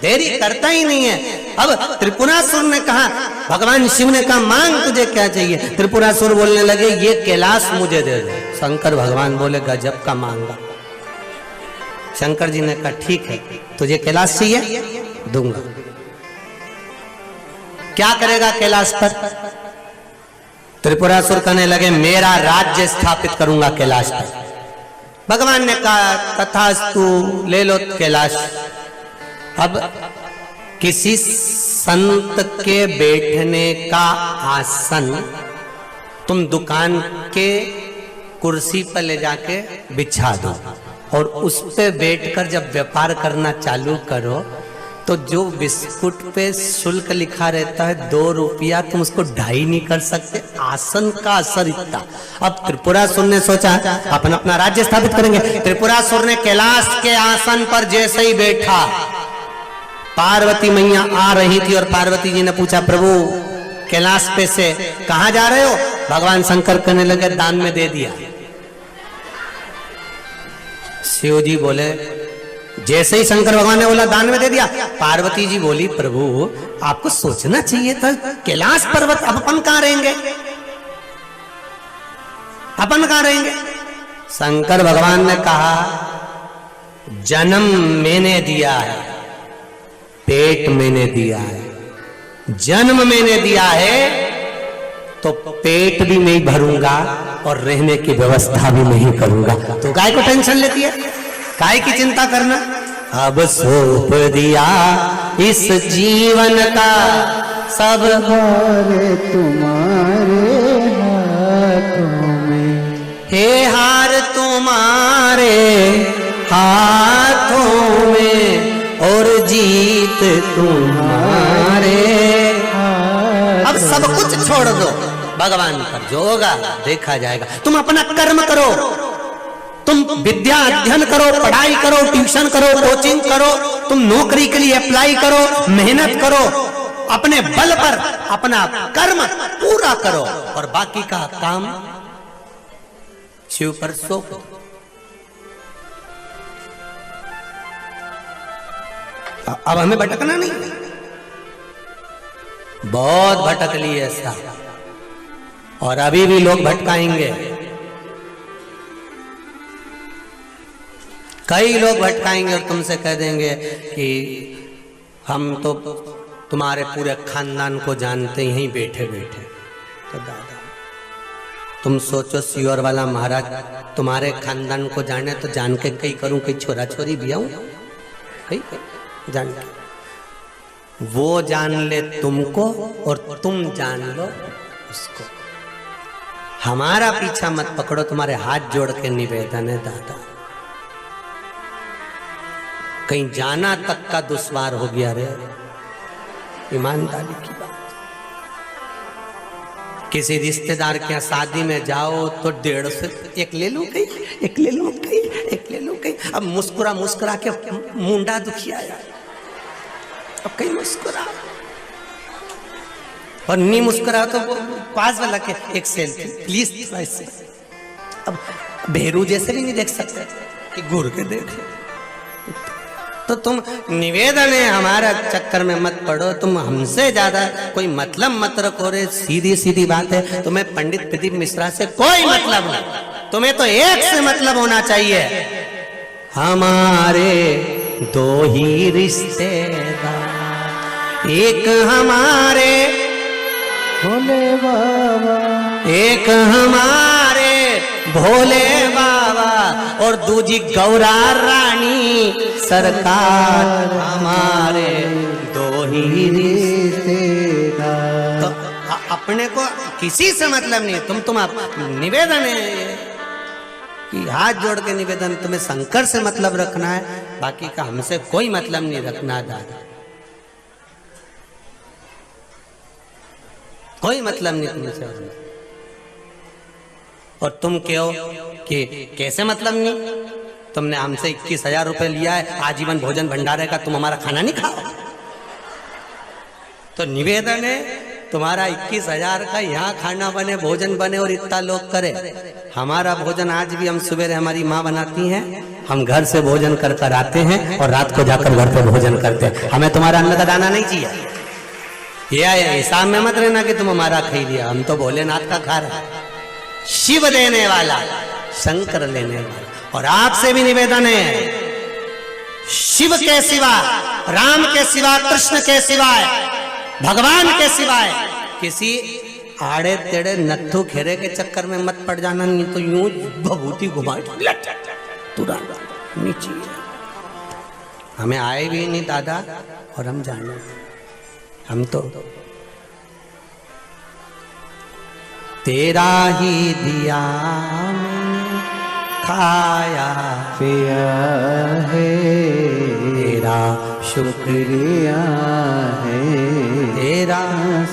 देरी करता ही नहीं है। अब त्रिपुरासुर ने कहा, भगवान शिव ने कहा मांग तुझे क्या चाहिए? त्रिपुरासुर बोलने लगे ये कैलाश मुझे दे दो। शंकर भगवान बोले गजब का मांगा। शंकर जी ने कहा ठीक है, तुझे कैलाश चाहिए दूंगा। क्या करेगा कैलाश पर? त्रिपुरासुर कहने लगे मेरा राज्य स्थापित करूंगा कैलाश पर। भगवान ने कहा तथास्तु, ले लो कैलाश। अब किसी संत के बैठने का आसन तुम दुकान के कुर्सी पर ले जाके बिछा दो और उस पे बैठकर जब व्यापार करना चालू करो तो जो बिस्कुट पे शुल्क लिखा रहता है 2 रुपया, तुम उसको 2.5 नहीं कर सकते। आसन का असर इतना। अब त्रिपुरासुर ने सोचा अपन अपना राज्य स्थापित करेंगे। त्रिपुरासुर ने कैलाश के आसन पर जैसे ही बैठा, पार्वती मैया आ रही थी और पार्वती जी ने पूछा प्रभु कैलाश पे से कहाँ जा रहे हो? भगवान शंकर कहने लगे दान में दे दिया। शिव जी बोले, जैसे ही शंकर भगवान ने बोला दान में दे दिया, पार्वती जी बोली प्रभु आपको सोचना चाहिए था, कैलाश पर्वत अब अपन कहां रहेंगे, अपन कहां रहेंगे? शंकर भगवान ने कहा जन्म मैंने दिया है, पेट मैंने दिया है, जन्म मैंने दिया है तो पेट भी नहीं भरूंगा और रहने की व्यवस्था भी नहीं करूंगा। तो काय को टेंशन लेती है, काय की चिंता करना? अब सौंप दिया इस जीवन का सब भार तुम्हारे हाथों में, हे हार तुम्हारे हाथों में और जीत तुम्हारे। अब सब कुछ छोड़ दो, भगवान पर जो होगा देखा जाएगा। तुम अपना कर्म करो, तुम विद्या अध्ययन करो, पढ़ाई करो, ट्यूशन करो, कोचिंग करो, तुम नौकरी के लिए अप्लाई करो, मेहनत करो, अपने बल पर अपना कर्म पूरा करो और बाकी का काम शिव पर सौंप दो। अब हमें भटकना नहीं, बहुत भटक लिए ऐसा और अभी भी लोग भटकाएंगे। कई लोग भटकाएंगे और तुमसे कह देंगे कि हम तो तुम्हारे पूरे खानदान को जानते यहीं बैठे बैठे। तो दादा तुम सोचो, सियोर वाला महाराज तुम्हारे खानदान को जाने तो जान के कई करूं, कई छोरा छोरी भी आऊं, कई जान के वो जान ले तुमको और तुम जान लो उसको। हमारा पीछा मत पकड़ो, तुम्हारे हाथ जोड़ के निवेदन है दादा। कहीं जाना तक का दुश्वार हो गया रे, ईमानदारी की बात। किसी रिश्तेदार के यहाँ शादी में जाओ तो 150 एक ले लो कहीं, एक ले लो कहीं, एक ले लो कहीं। अब मुस्कुरा मुस्कुरा के मुंडा दुखिया यार, अब कहीं मुस्कुरा और नहीं मुस्कुरा तो वो पास वाला के एक सेल्फी प्लीज ऐसे। अब भेरू जैसे भी नहीं देख सकते कि घूर के देख। तो तुम निवेदन है, हमारा चक्कर में मत पड़ो, तुम हमसे ज्यादा कोई मतलब मत रखो रे। सीधी सीधी बात है, तुम्हें पंडित प्रदीप मिश्रा से कोई मतलब नहीं, तुम्हें तो एक से मतलब होना चाहिए। हमारे दो ही रिश्तेदार, एक हमारे भोले बाबा, एक हमारे भोले बाबा और दूजी गौरा रानी सरकार। हमारे दो ही रिश्तेदार। तो अपने को किसी से मतलब नहीं। तुम निवेदन है कि हाथ जोड़ के निवेदन, तुम्हें शंकर से मतलब रखना है, बाकी का हमसे कोई मतलब नहीं रखना दादा, कोई मतलब नहीं तुमसे। और तुम कहो कि कैसे मतलब नहीं, तुमने हमसे 21,000 रुपए लिया है आजीवन भोजन भंडारे का, तुम हमारा खाना नहीं खाओ। तो निवेदन है तुम्हारा 21,000 का यहाँ खाना बने, भोजन बने और इतना लोग करे। हमारा भोजन आज भी हम सवेरे हमारी माँ बनाती हैं, हम घर से भोजन कर कर आते हैं और रात को जाकर घर पे भोजन करते हैं। हमें तुम्हारा अन्न का दाना नहीं चाहिए। ये हिसाब में मत रहना कि तुम हमारा खा लिया, हम तो भोलेनाथ का खा रहे हैं। शिव देने वाला, शंकर लेने वाला। और आपसे भी निवेदन है, शिव के सिवा, राम के सिवा, कृष्ण के सिवाय, भगवान के सिवाय किसी आड़े तेड़े नत्थु खेरे के चक्कर में मत पड़ जाना, नहीं तो यूं भभूति घुमा तुरंत नीचे। हमें आए भी नहीं दादा और हम जाने, हम तो तेरा ही दिया मैंने खाया पिया है, तेरा शुक्रिया है, तेरा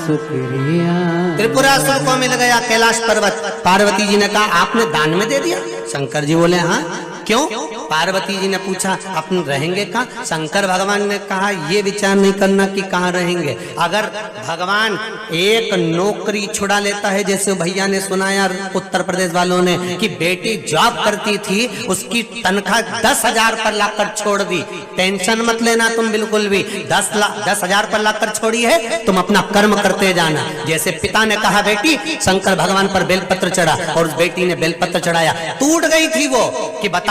शुक्रिया। त्रिपुरासुर को मिल गया कैलाश पर्वत। पार्वती जी ने कहा आपने दान में दे दिया? शंकर जी बोले हाँ। क्यों? पार्वती जी ने पूछा अपन रहेंगे कहाँ? शंकर भगवान ने कहा ये विचार नहीं करना कि कहाँ रहेंगे। अगर भगवान एक नौकरी छुड़ा लेता है, जैसे भैया ने सुनाया उत्तर प्रदेश वालों ने कि बेटी जॉब करती थी, उसकी तनख्वाह 10,000 पर लाकर छोड़ दी, टेंशन मत लेना तुम बिल्कुल भी। 10,000 पर लाकर छोड़ी है, तुम अपना कर्म करते जाना। जैसे पिता ने कहा बेटी, शंकर भगवान पर बेलपत्र चढ़ा और उस बेटी ने बेलपत्र चढ़ाया, टूट गई थी वो कि बताओ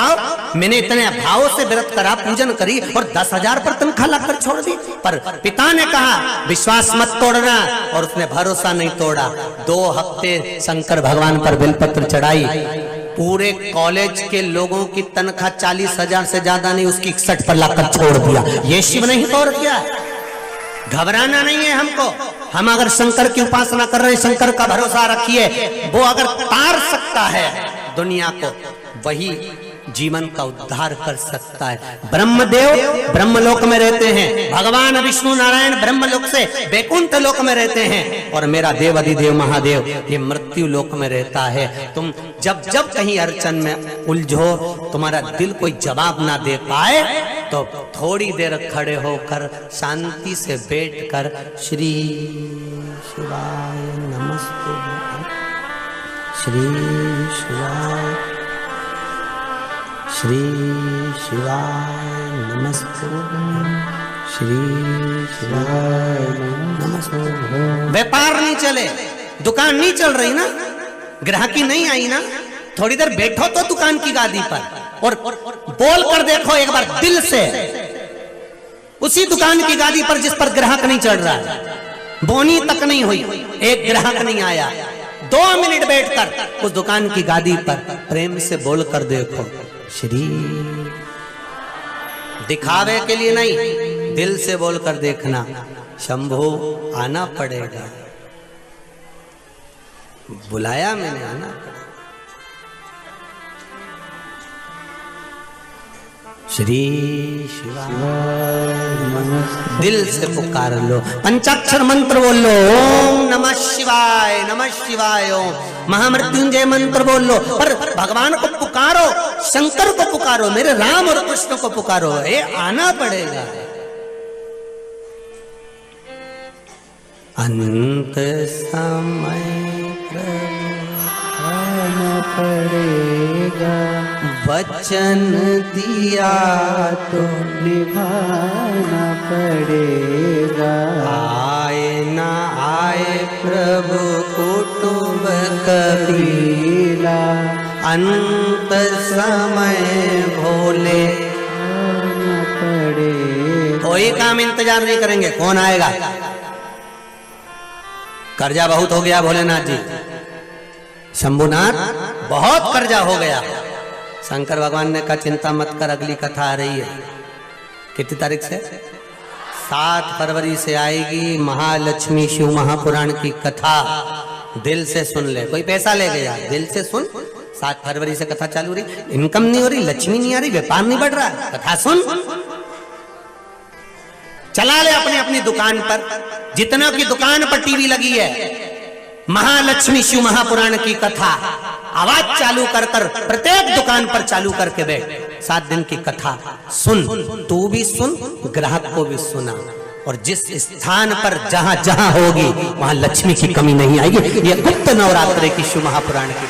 मैंने इतने भाव से व्रत करा, पूजन करी और 10,000 पर तनख्वाह लाकर छोड़ दी। पर पिता ने कहा विश्वास मत तोड़ना और उसने भरोसा नहीं तोड़ा। 2 हफ्ते शंकर भगवान पर बेलपत्र चढ़ाई। पूरे कॉलेज के लोगों की तनख्वाह 40,000 से ज्यादा नहीं, उसकी 61 पर लाकर छोड़ दिया। ये शिव नहीं तोड़ दिया? घबराना नहीं है हमको। हम अगर शंकर की उपासना कर रहे हैं, शंकर का भरोसा रखिए। वो अगर तार सकता है दुनिया को, वही जीवन का उद्धार कर सकता है। ब्रह्मदेव ब्रह्मलोक में रहते हैं, भगवान विष्णु नारायण ब्रह्मलोक से वैकुंठ लोक में रहते हैं, और मेरा देव अधिदेव महादेव ये मृत्यु लोक में रहता है। तुम जब जब कहीं अड़चन में उलझो, तुम्हारा दिल कोई जवाब ना दे पाए, तो थोड़ी देर खड़े होकर शांति से बैठकर श्री शिवाय नमस्तुभ्यं, श्री शिवाय, श्री शिवाय नमस्तुभ्यं, श्री शिवाय नमस्तुभ्यं। व्यापार नहीं चले, दुकान नहीं चल रही ना, ग्राहकी नहीं आई ना, थोड़ी देर बैठो तो दुकान की गादी पर, और बोल कर देखो एक बार दिल से, उसी दुकान की गादी पर जिस पर ग्राहक नहीं चढ़ रहा है, बोनी तक नहीं हुई, एक ग्राहक नहीं आया, 2 मिनट बैठकर उस दुकान की गादी पर प्रेम से बोल कर देखो श्री, दिखावे के लिए नहीं, दिल से बोलकर देखना, शंभो आना पड़ेगा, बुलाया मैंने, आना पड़ेगा। श्री शिवाय दिल से पुकार लो, पंचाक्षर मंत्र बोल लो, ओम नमः शिवाय, नमः शिवाय, ओम महामृत्युंजय मंत्र बोल लो, पर भगवान को पुकारो, शंकर को पुकारो, मेरे राम और कृष्ण को पुकारो, ये आना पड़ेगा। अंत समय आना पड़ेगा, वचन दिया तो निभाना पड़ेगा, आए ना आए प्रभु कुटुंब कबीला, अंत समय भोले आना पड़ेगा। कोई काम इंतजार नहीं करेंगे, कौन आएगा? कर्जा बहुत हो गया भोलेनाथ जी, शंभुनाथ बहुत कर्जा हो गया। शंकर भगवान ने कहा चिंता मत कर, अगली कथा आ रही है। कितनी तारीख से? 7 फरवरी से आएगी महालक्ष्मी शिव महापुराण की कथा। दिल से सुन ले, कोई पैसा ले गया, दिल से सुन। 7 फरवरी से कथा चालू रही, इनकम नहीं हो रही, लक्ष्मी नहीं आ रही, व्यापार नहीं बढ़ रहा, कथा सुन, चला ले अपनी अपनी दुकान पर, जितनों की दुकान पर टीवी लगी है, महालक्ष्मी शिव महापुराण की कथा आवाज चालू कर कर प्रत्येक दुकान पर चालू करके बैठ, 7 दिन की कथा सुन, तू भी सुन, ग्राहक को भी सुना, और जिस स्थान पर जहां जहां होगी वहां लक्ष्मी की कमी नहीं आएगी। ये गुप्त नवरात्रि की शिव महापुराण की।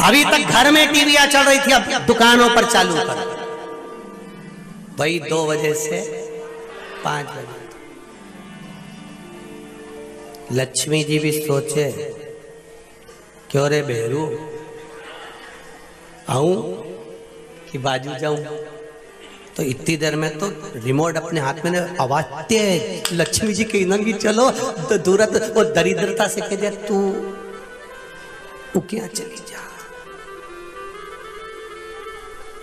अभी तक घर में टीवियां चल रही थी, अब दुकानों पर चालू कर, वही 2 बजे से 5 बजे। लक्ष्मी जी भी सोचे क्यों रे बेरू, आऊं कि बाजू जाऊं? तो इतनी देर में तो रिमोट अपने हाथ में, आवाज तेज, लक्ष्मी जी कही नंगी चलो, तो दूरत वो दरिद्रता से कह दिया तू क्या चली जा,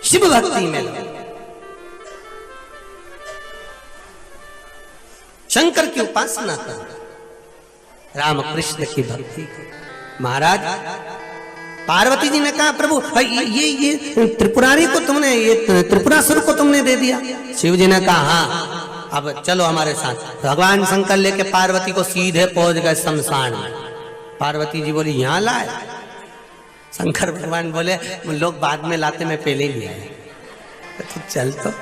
शिव भक्ति में लो, शंकर की उपासना कर, राम कृष्ण की भक्ति। महाराज पार्वती जी ने कहा प्रभु ये त्रिपुरारी को तुमने, ये त्रिपुरासुर को तुमने दे दिया। शिव जी ने कहा हाँ, अब चलो हमारे साथ। भगवान शंकर लेके पार्वती को सीधे पहुंच गए शमशान में। पार्वती जी बोली यहाँ लाए? शंकर भगवान बोले लोग बाद में लाते, मैं पहले ही नहीं आए। तो चल, तो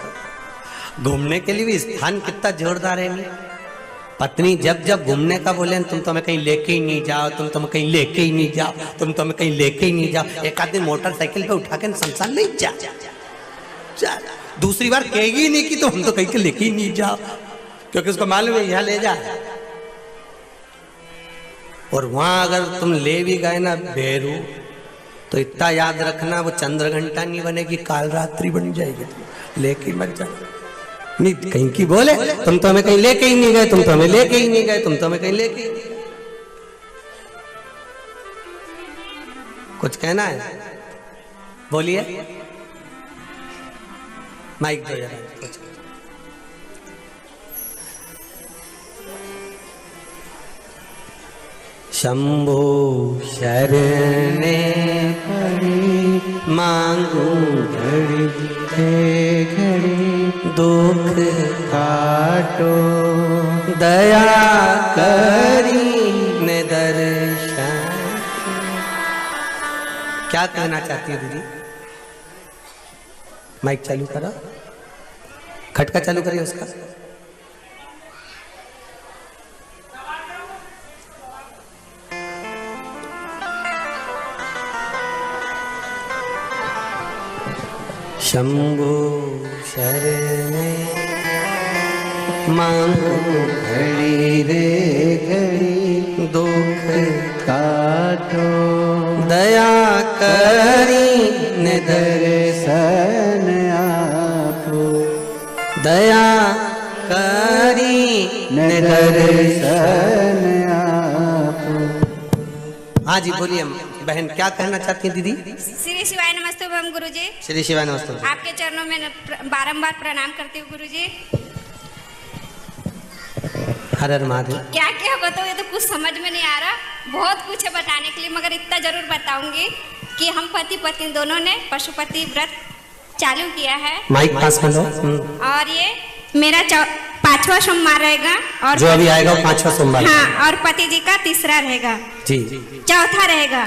घूमने के लिए भी स्थान कितना जोरदार है। पत्नी जब जब घूमने का बोले तुम तो हमें कहीं लेके ही नहीं जाओ, तुम तो हमें कहीं लेके ही नहीं जाओ, तुम तो हमें कहीं लेके ही नहीं जाओ। एक आध दिन मोटरसाइकिल पे उठा के शमशान नहीं जा, दूसरी बार कहेगी नहीं कि तो हम तो कहीं के लेके ही नहीं जाओ, क्योंकि उसको मालूम है यहाँ ले जा। और वहां अगर तुम ले भी गए ना बेरू, तो इतना याद रखना वो चंद्र घंटा नहीं बनेगी, काल रात्रि बन जाएगी, लेके मत जा। नहीं कहीं की बोले तुम तो हमें कहीं लेके ही नहीं गए, तुम तो हमें लेके ही नहीं गए, तुम तो हमें कहीं लेके ही नहीं। कुछ कहना है? बोलिए, माइक दो जरा। कुछ शंभो शरणे पड़ी, मांगू घड़ी घड़ी, दुख काटो, दया करी ने दर्शन। क्या कहना चाहती है दीदी? माइक चालू करो, खटका चालू करिए उसका। शंभो शरणे मांगो घड़ी रे दुख काटो, दया करी दर्शन आपो, दया करी ने दर्शन आपो। हाँ जी बोलिए बहन, क्या कहना चाहती हैं दीदी? श्री शिवाय नमस्ते भम गुरुजी। श्री शिवाय नमस्ते। आपके चरणों में बारंबार प्रणाम करती हूँ गुरुजी। हर हर महादेव। क्या क्या बताऊँ, ये तो कुछ समझ में नहीं आ रहा। बहुत कुछ है बताने के लिए, मगर इतना जरूर बताऊंगी कि हम पति पत्नी दोनों ने पशुपति व्रत चालू किया है। माइक पास कर लो। और ये मेरा 5वां सोमवार रहेगा, और जो अभी आएगा 5वां सोमवार। हाँ, और पति जी का 3रा रहेगा जी, चौथा रहेगा।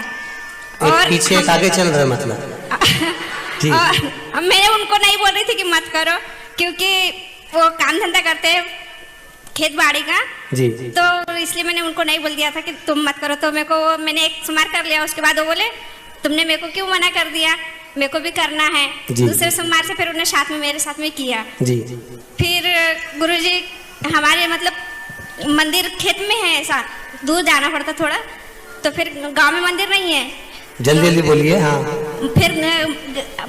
एक और पीछे एक आगे चल रहा है मतलब जी। और मैं उनको नहीं बोल रही थी कि मत करो, क्योंकि वो काम धंधा करते हैं खेत बाड़ी का जी, तो इसलिए मैंने उनको नहीं बोल दिया था कि तुम मत करो। तो मेरे को मैंने एक सोमवार कर लिया, उसके बाद वो बोले तुमने मेरे को क्यों मना कर दिया, मेरे को भी करना है। दूसरे सोमवार से फिर उन्हें साथ में मेरे साथ में किया जी। फिर गुरुजी हमारे मतलब मंदिर खेत में है, ऐसा दूर जाना पड़ता थोड़ा, तो फिर गांव में मंदिर नहीं है। जल्दी जल्दी बोलिए। हाँ, फिर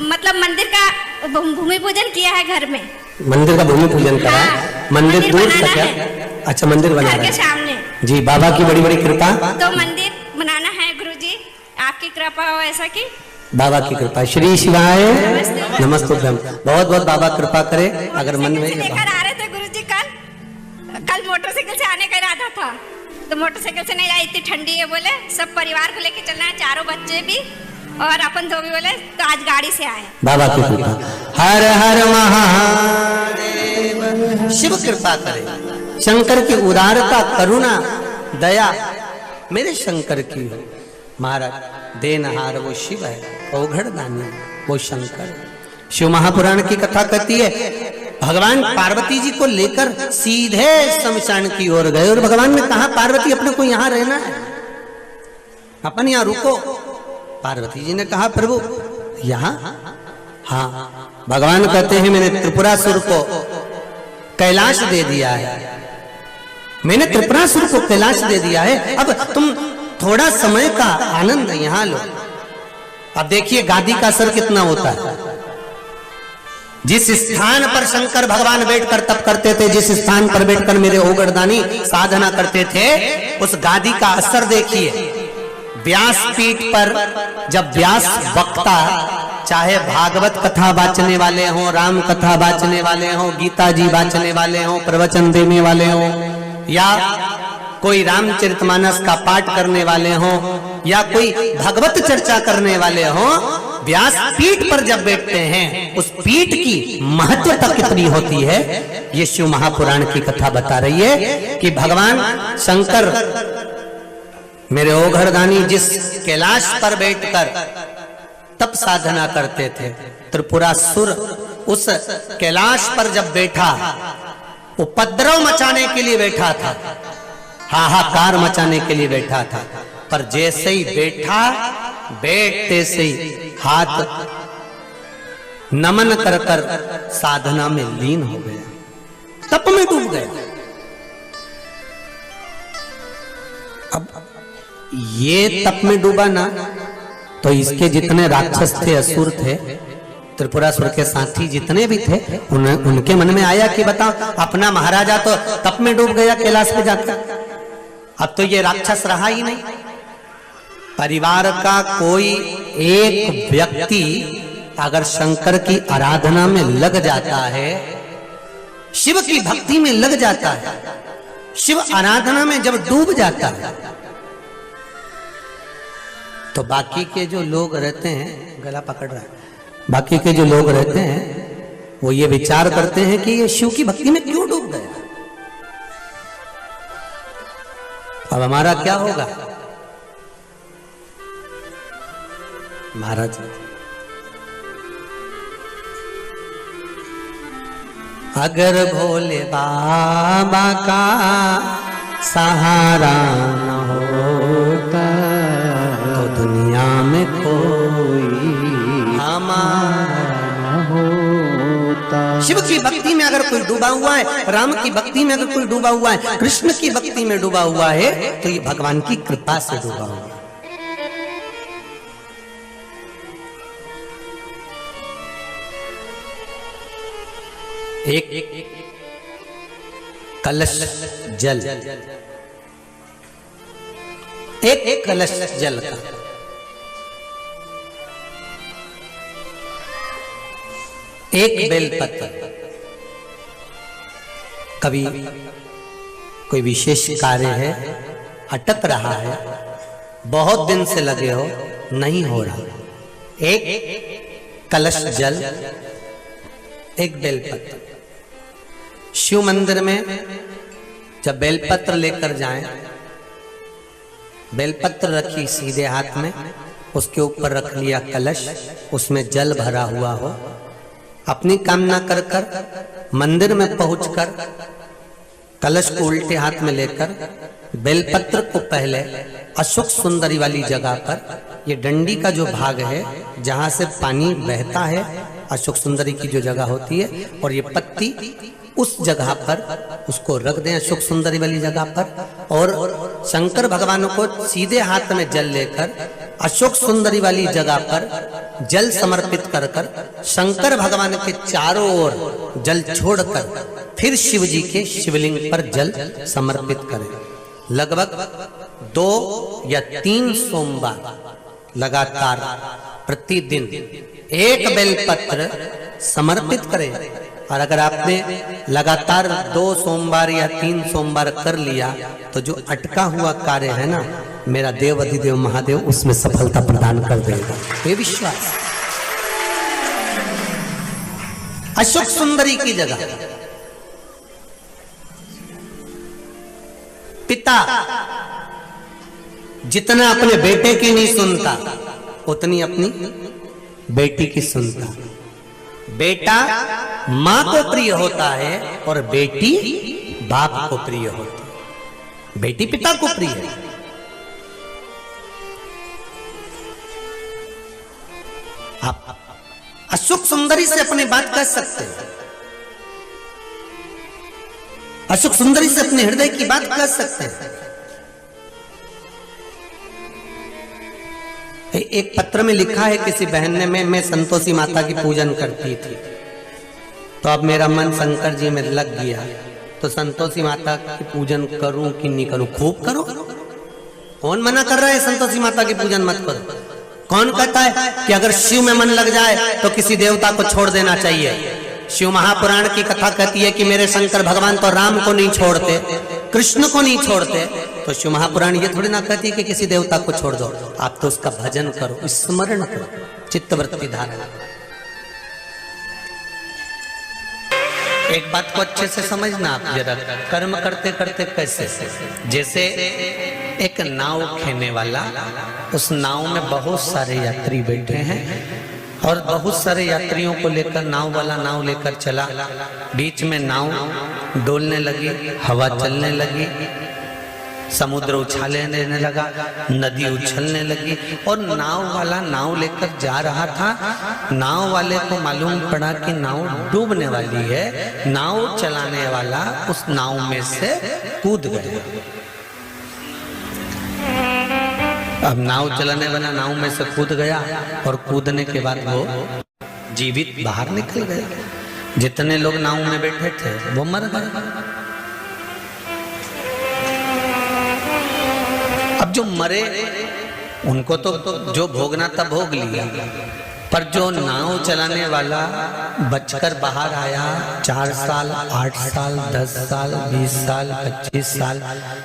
मतलब मंदिर का भूमि पूजन किया है घर में। मंदिर का भूमि पूजन करा। हाँ, मंदिर दूर बनाना था क्या? है। अच्छा, मंदिर बना घर रहा के है सामने जी। बाबा की बड़ी बड़ी कृपा। तो मंदिर बनाना है गुरुजी, आपकी कृपा हो ऐसा कि बाबा की कृपा। श्री शिवाय नमस्तुभ्यम। बहुत बहुत बाबा कृपा करे। अगर मन में लेकर आ रहे थे गुरुजी कल मोटरसाइकिल से आने का इरादा था, तो मोटरसाइकिल से नहीं आई, इतनी ठंडी है बोले सब परिवार को लेके चलना है, चारों बच्चे भी और अपन दो भी बोले, तो आज गाड़ी से आए। बाबा की कृपा। हर हर महादेव। शिव कृपा करे, शंकर की उदारता करुणा दया मेरे शंकर की हो। महाराज देनहार वो शिव है, औघड़ दानी वो शंकर है। शिव महापुराण की कथा कहती है भगवान पार्वती जी को लेकर सीधे शमशान की ओर गए, और भगवान ने कहा पार्वती अपने को यहाँ रहना है, अपन यहाँ रुको। पार्वती जी ने कहा प्रभु यहाँ? हाँ, भगवान कहते हैं मैंने त्रिपुरासुर को कैलाश दे दिया है, मैंने त्रिपुरासुर को कैलाश दे दिया है, अब तुम थोड़ा समय का आनंद यहाँ लो। अब देखिए गादी का असर कितना होता है। जिस स्थान पर शंकर भगवान बैठकर तप करते थे, जिस स्थान पर बैठकर मेरे ओगरदानी साधना करते थे, उस गादी का असर देखिए। व्यासपीठ पर जब व्यास वक्ता, चाहे भागवत कथा बाचने वाले हों, राम कथा बाचने वाले हों, गीता जी बाचने वाले हों, प्रवचन देने वाले हों, या कोई रामचरितमानस का पाठ करने वाले हों, या कोई भगवत चर्चा करने वाले हों, व्यास पीठ पर जब बैठते हैं उस पीठ की महत्वता कितनी होती है, ये शिव महापुराण की कथा बता रही है कि भगवान शंकर मेरे ओघरदानी जिस कैलाश पर बैठकर तप साधना करते थे, त्रिपुरासुर उस कैलाश पर जब बैठा, उपद्रव मचाने के लिए बैठा था, हाहाकार मचाने के लिए बैठा था, पर जैसे ही बैठा, बैठते से ही हाथ नमन कर कर साधना में लीन हो गया, तप में डूब गया। अब ये तप में डूबा ना, तो इसके जितने राक्षस थे, असुर थे, त्रिपुरासुर के साथी जितने भी थे, उनके मन में आया कि बताओ अपना महाराजा तो तप में डूब गया कैलाश पे जाकर, अब तो ये राक्षस रहा ही नहीं। परिवार का कोई एक व्यक्ति अगर शंकर की आराधना में लग जाता है, शिव की भक्ति में लग जाता है, शिव आराधना में जब डूब जाता है, तो बाकी के जो लोग रहते हैं, गला पकड़ रहा है, बाकी के जो लोग रहते हैं वो ये विचार करते हैं कि ये शिव की भक्ति में क्यों डूब गया, अब हमारा क्या होगा। महाराज अगर भोले बाबा का सहारा न होता तो दुनिया में कोई हमारा न होता। शिव की भक्ति में अगर कोई डूबा हुआ है, राम की भक्ति में अगर कोई डूबा हुआ है, कृष्ण की भक्ति में डूबा हुआ है, तो ये भगवान की कृपा से डूबा हुआ है। एक कलश जल, एक कलश जल का एक बेलपत्र। कभी कोई विशेष कार्य है, अटक रहा है, बहुत दिन से लगे हो, नहीं हो रहा, एक कलश जल, एक बेलपत्र। शिव मंदिर में जब बेलपत्र लेकर जाएं, बेलपत्र रखी सीधे हाथ में, उसके ऊपर रख लिया कलश, उसमें जल भरा हुआ हो, अपनी कामना कर कर मंदिर में पहुंचकर कलश को उल्टे हाथ में लेकर बेलपत्र को पहले अशोक सुंदरी वाली जगह पर, ये डंडी का जो भाग है जहां से पानी बहता है, अशोक सुंदरी की जो जगह होती है, और ये पत्ती उस जगह पर उसको रख दें, अशोक सुंदरी वाली जगह पर। और शंकर भगवान को सीधे हाथ में जल लेकर अशोक सुंदरी वाली जगह पर जल समर्पित कर कर शंकर भगवान के चारों ओर जल छोड़कर फिर शिव जी के शिवलिंग पर जल समर्पित करें। लगभग 2 या 3 सोमवार लगातार प्रतिदिन एक बेलपत्र समर्पित करें। और अगर आपने लगातार 2 सोमवार या 3 सोमवार कर लिया तो जो अटका हुआ कार्य है ना, मेरा देव अधिदेव महादेव उसमें सफलता प्रदान कर देगा, ये विश्वास। अशोक सुंदरी की जगह पिता जितना अपने बेटे की नहीं सुनता, उतनी अपनी बेटी की सुनता। बेटा मां को प्रिय होता है और बेटी बाप को प्रिय होती है, बेटी पिता को प्रिय है। आप अशोक सुंदरी से अपनी बात कह सकते हैं, अशोक सुंदरी से अपने हृदय की बात कह सकते हैं। एक पत्र में लिखा है किसी बहन ने, मैं संतोषी माता की पूजन करती थी, तो अब मेरा मन शंकर जी में लग गया, तो संतोषी माता की पूजन करूं कि नहीं करूं? खूब करो, कौन मना कर रहा है संतोषी माता की पूजन मत करो? कौन कहता है कि अगर शिव में मन लग जाए तो किसी देवता को छोड़ देना चाहिए? शिव महापुराण की कथा कहती है कि मेरे शंकर भगवान तो राम को नहीं छोड़ते, कृष्ण को नहीं छोड़ते, तो शिव महापुराण ये थोड़ी ना कहती कि किसी देवता को छोड़ दो। आप तो उसका भजन करो, स्मरण करो, चित्तवृत्ति धारण। एक बात को अच्छे से समझना आप जरा, कर्म करते करते कैसे, जैसे एक नाव खेने वाला, उस नाव में बहुत सारे यात्री बैठे हैं और बहुत सारे यात्रियों को लेकर नाव वाला नाव लेकर चला, बीच में नाव डोलने लगी, हवा चलने लगी, समुद्र उछाले देने लगा, नदी उछलने लगी, और नाव वाला नाव लेकर जा रहा था। नाव वाले को मालूम पड़ा कि नाव डूबने वाली है, नाव चलाने वाला उस नाव में से कूद गया। अब नाव चलाने वाला नाव में से कूद गया और कूदने के बाद वो जीवित बाहर निकल गया। जितने लोग नाव में बैठे थे वो मर गए। अब जो मरे उनको तो जो भोगना था भोग लिया, पर जो नाव चलाने वाला बचकर बाहर आया, 4 साल, 8 साल, 10 साल, 20 साल, 25 साल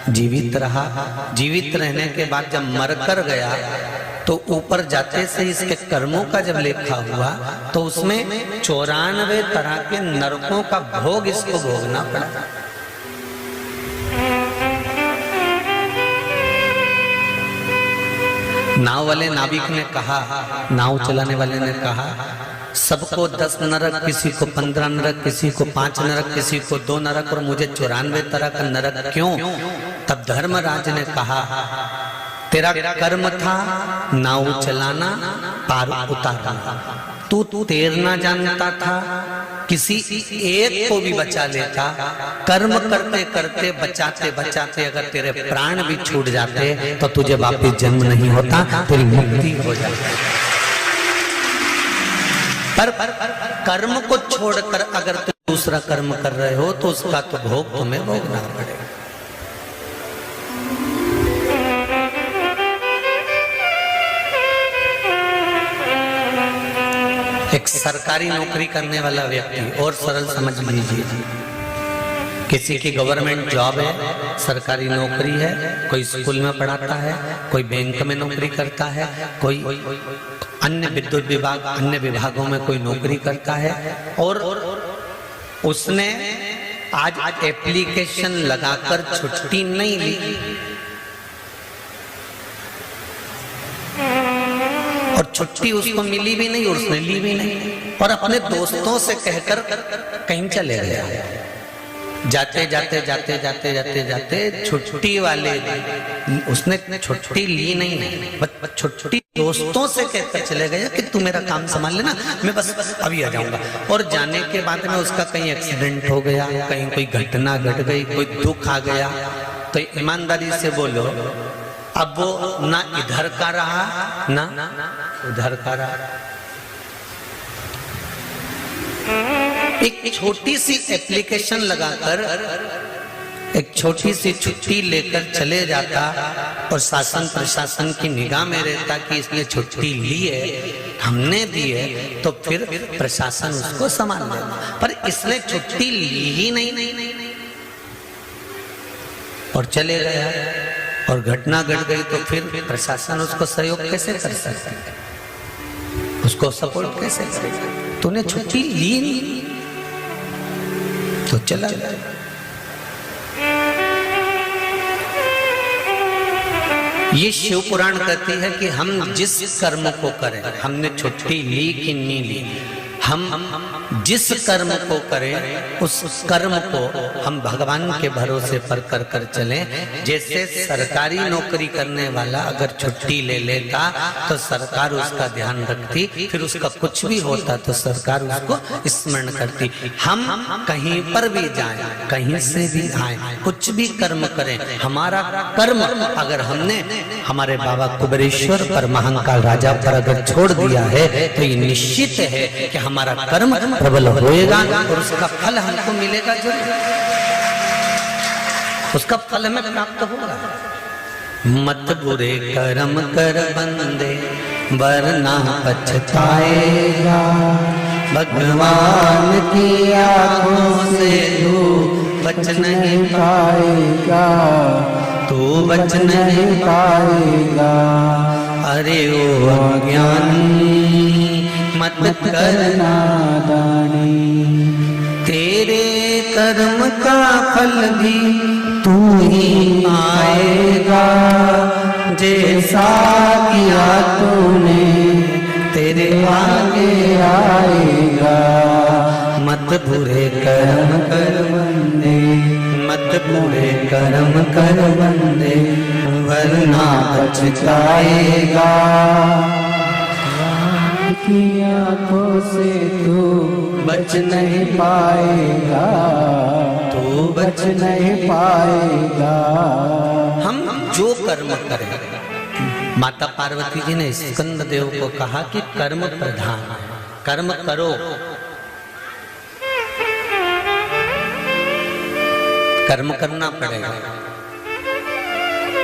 जीवित रहा। जीवित रहने के बाद जब मरकर गया तो ऊपर जाते से इसके कर्मों का जब लेखा हुआ तो उसमें 94 तरह के नरकों का भोग इसको भोगना पड़ा। नाव वाले नाविक ने कहा, नाव चलाने वाले ने कहा, सबको 10 नरक, किसी को 15 नरक, किसी को 5 नरक, किसी को 2 नरक, और मुझे 94 तरह का नरक क्यों? तब धर्मराज ने कहा, तेरा कर्म था नाव चलाना, पार उतारना, तू तैरना जानता था, किसी एक को भी बचा लेता। कर्म करते करते बचाते बचाते अगर तेरे प्राण भी छूट जाते तो तुझे वापस जन्म नहीं होता, तेरी मुक्ति हो जाती। पर कर्म को छोड़कर अगर दूसरा कर्म कर रहे हो तो उसका तो भोग तुम्हें भोगना पड़ेगा। एक सरकारी नौकरी करने वाला व्यक्ति, और सरल समझ लीजिए, किसी की गवर्नमेंट जॉब है, सरकारी नौकरी है, कोई स्कूल में पढ़ाता है, कोई बैंक में नौकरी करता है, कोई अन्य विद्युत विभाग, अन्य विभागों में कोई नौकरी करता है, और उसने आज एप्लीकेशन लगाकर छुट्टी नहीं ली और छुट्टी उसको मिली भी नहीं और उसने ली भी नहीं, और अपने दोस्तों से कहकर कहीं चले गया। जाते जाते जाते जाते जाते जाते छुट्टी वाले उसने छुट्टी ली नहीं, छुट्टी दोस्तों से कहकर चले गए कि तू मेरा काम संभाल लेना, मैं बस अभी आ जाऊंगा। और जाने के बाद में उसका कहीं एक्सीडेंट हो गया, कहीं कोई घटना घट गई, कोई दुख आ गया, तो ईमानदारी से बोलो अब वो ना इधर का रहा ना उधर का रहा। एक छोटी सी एप्लीकेशन लगाकर एक छोटी सी छुट्टी लेकर चले जाता और शासन प्रशासन की निगाह में रहता कि इसने छुट्टी ली है, हमने दी है, तो फिर प्रशासन उसको संभाल लेगा। पर इसने छुट्टी ली ही नहीं और चले गया और घटना घट गई, तो फिर प्रशासन उसको सहयोग कैसे कर सकता है, उसको सपोर्ट कैसे करेगा? तूने छुट्टी ली नहीं तो चला गया। ये शिव पुराण कहती है कि हम जिस कर्म को करें, हमने छुट्टी ली कि नहीं ली, हम जिस कर्म को करें उस कर्म को हम भगवान के भरोसे पर कर कर चलें। जैसे सरकारी नौकरी करने वाला अगर छुट्टी ले लेता तो सरकार उसका ध्यान रखती, फिर उसका कुछ भी होता तो सरकार उसको स्मरण करती। हम कहीं पर भी जाएं, कहीं से भी आए, कुछ भी कर्म करें, हमारा कर्म अगर हमने हमारे बाबा कुबेरेश्वर पर महाकाल राजा पर अगर छोड़ दिया है तो ये निश्चित है कि हमारा कर्म प्रबल होएगा और उसका फल हमको मिलेगा जरूर, उसका फल हमें प्राप्त होगा। मत बुरे कर्म कर बंदे वरना पछताएगा, भगवान की आंखों से तू बच नहीं पाएगा, तू बच नहीं पाएगा। अरे ओ अज्ञानी मत करना दानी, तेरे कर्म का फल भी तू ही पाएगा, जैसा किया तूने तेरे आगे आएगा। मत बुरे कर्म कर बंदे, मत बुरे कर्म कर बंदे वरना पछताएगा, की आंखों से तू बच नहीं पाएगा, तू बच नहीं पाएगा। हम जो कर्म करें, माता पार्वती जी ने स्कंद देव को कहा कि कर्म प्रधान, कर्म करो, कर्म करना पड़ेगा,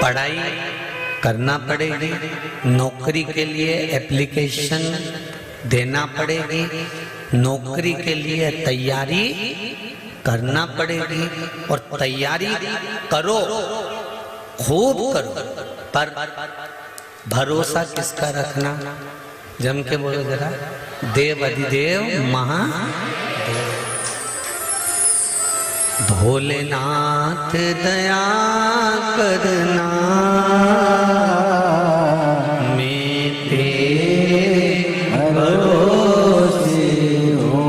पढ़ाई करना पड़ेगी, नौकरी के लिए एप्लीकेशन देना पड़ेगी, नौकरी के लिए तैयारी करना पड़ेगी, और तैयारी करो, खूब करो, पर भरोसा किसका रखना? जम के बोलो जरा, देव अधिदेव महादेव, भोलेनाथ दया करना, मैं तेरे भरोसे हूँ,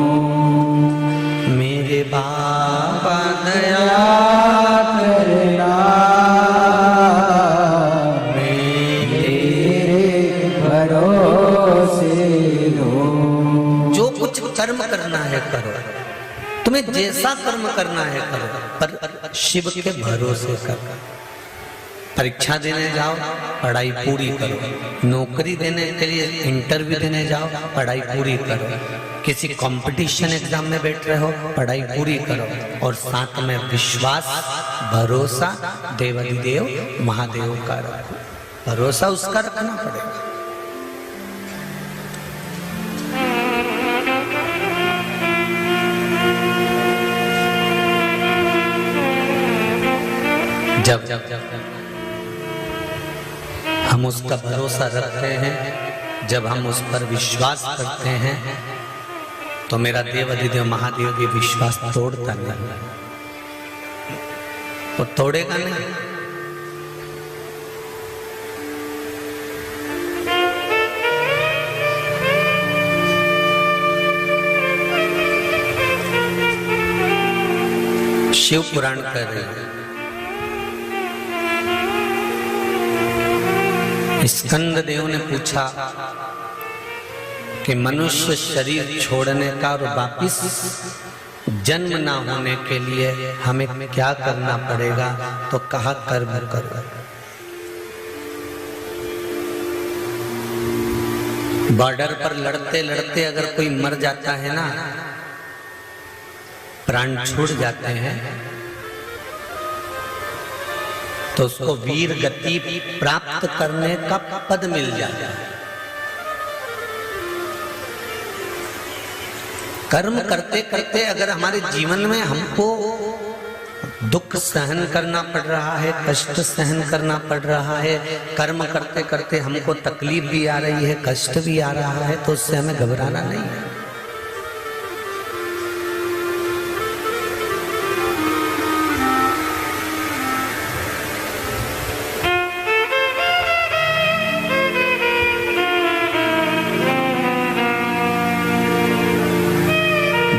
मेरे बाबा दया करना, मैं तेरे भरोसे हूँ। जो कुछ कर्म करना है करो, तुम्हें जैसा कर्म करना है करो, पर शिव के भरोसे करो। परीक्षा देने जाओ, पढ़ाई पूरी करो। नौकरी देने के लिए इंटरव्यू देने जाओ, पढ़ाई पूरी करो। किसी कंपटीशन एग्जाम में बैठ रहे हो, पढ़ाई पूरी करो। और साथ में विश्वास, भरोसा देवाधिदेव महादेव का रखो। भरोसा उसका रखना पड़ेगा। जब हम उसका भरोसा रखते हैं, जब हम उस पर विश्वास करते हैं, तो मेरा देवाधिदेव महादेव भी विश्वास तोड़ता नहीं, वो तोड़ेगा नहीं। शिव पुराण कर रहे हैं, स्कंद देव ने पूछा कि मनुष्य शरीर छोड़ने का और वापिस जन्म ना होने के लिए हमें क्या करना पड़ेगा? तो कहा कर्म करो। बॉर्डर पर लड़ते लड़ते अगर कोई मर जाता है ना, प्राण छूट जाते हैं, तो उसको वीर गति प्राप्त करने का पद मिल जाता है। कर्म करते करते अगर हमारे जीवन में हमको दुख सहन करना पड़ रहा है, कष्ट सहन करना पड़ रहा है, कर्म करते करते हमको तकलीफ भी आ रही है, कष्ट भी आ रहा है, तो उससे हमें घबराना नहीं है।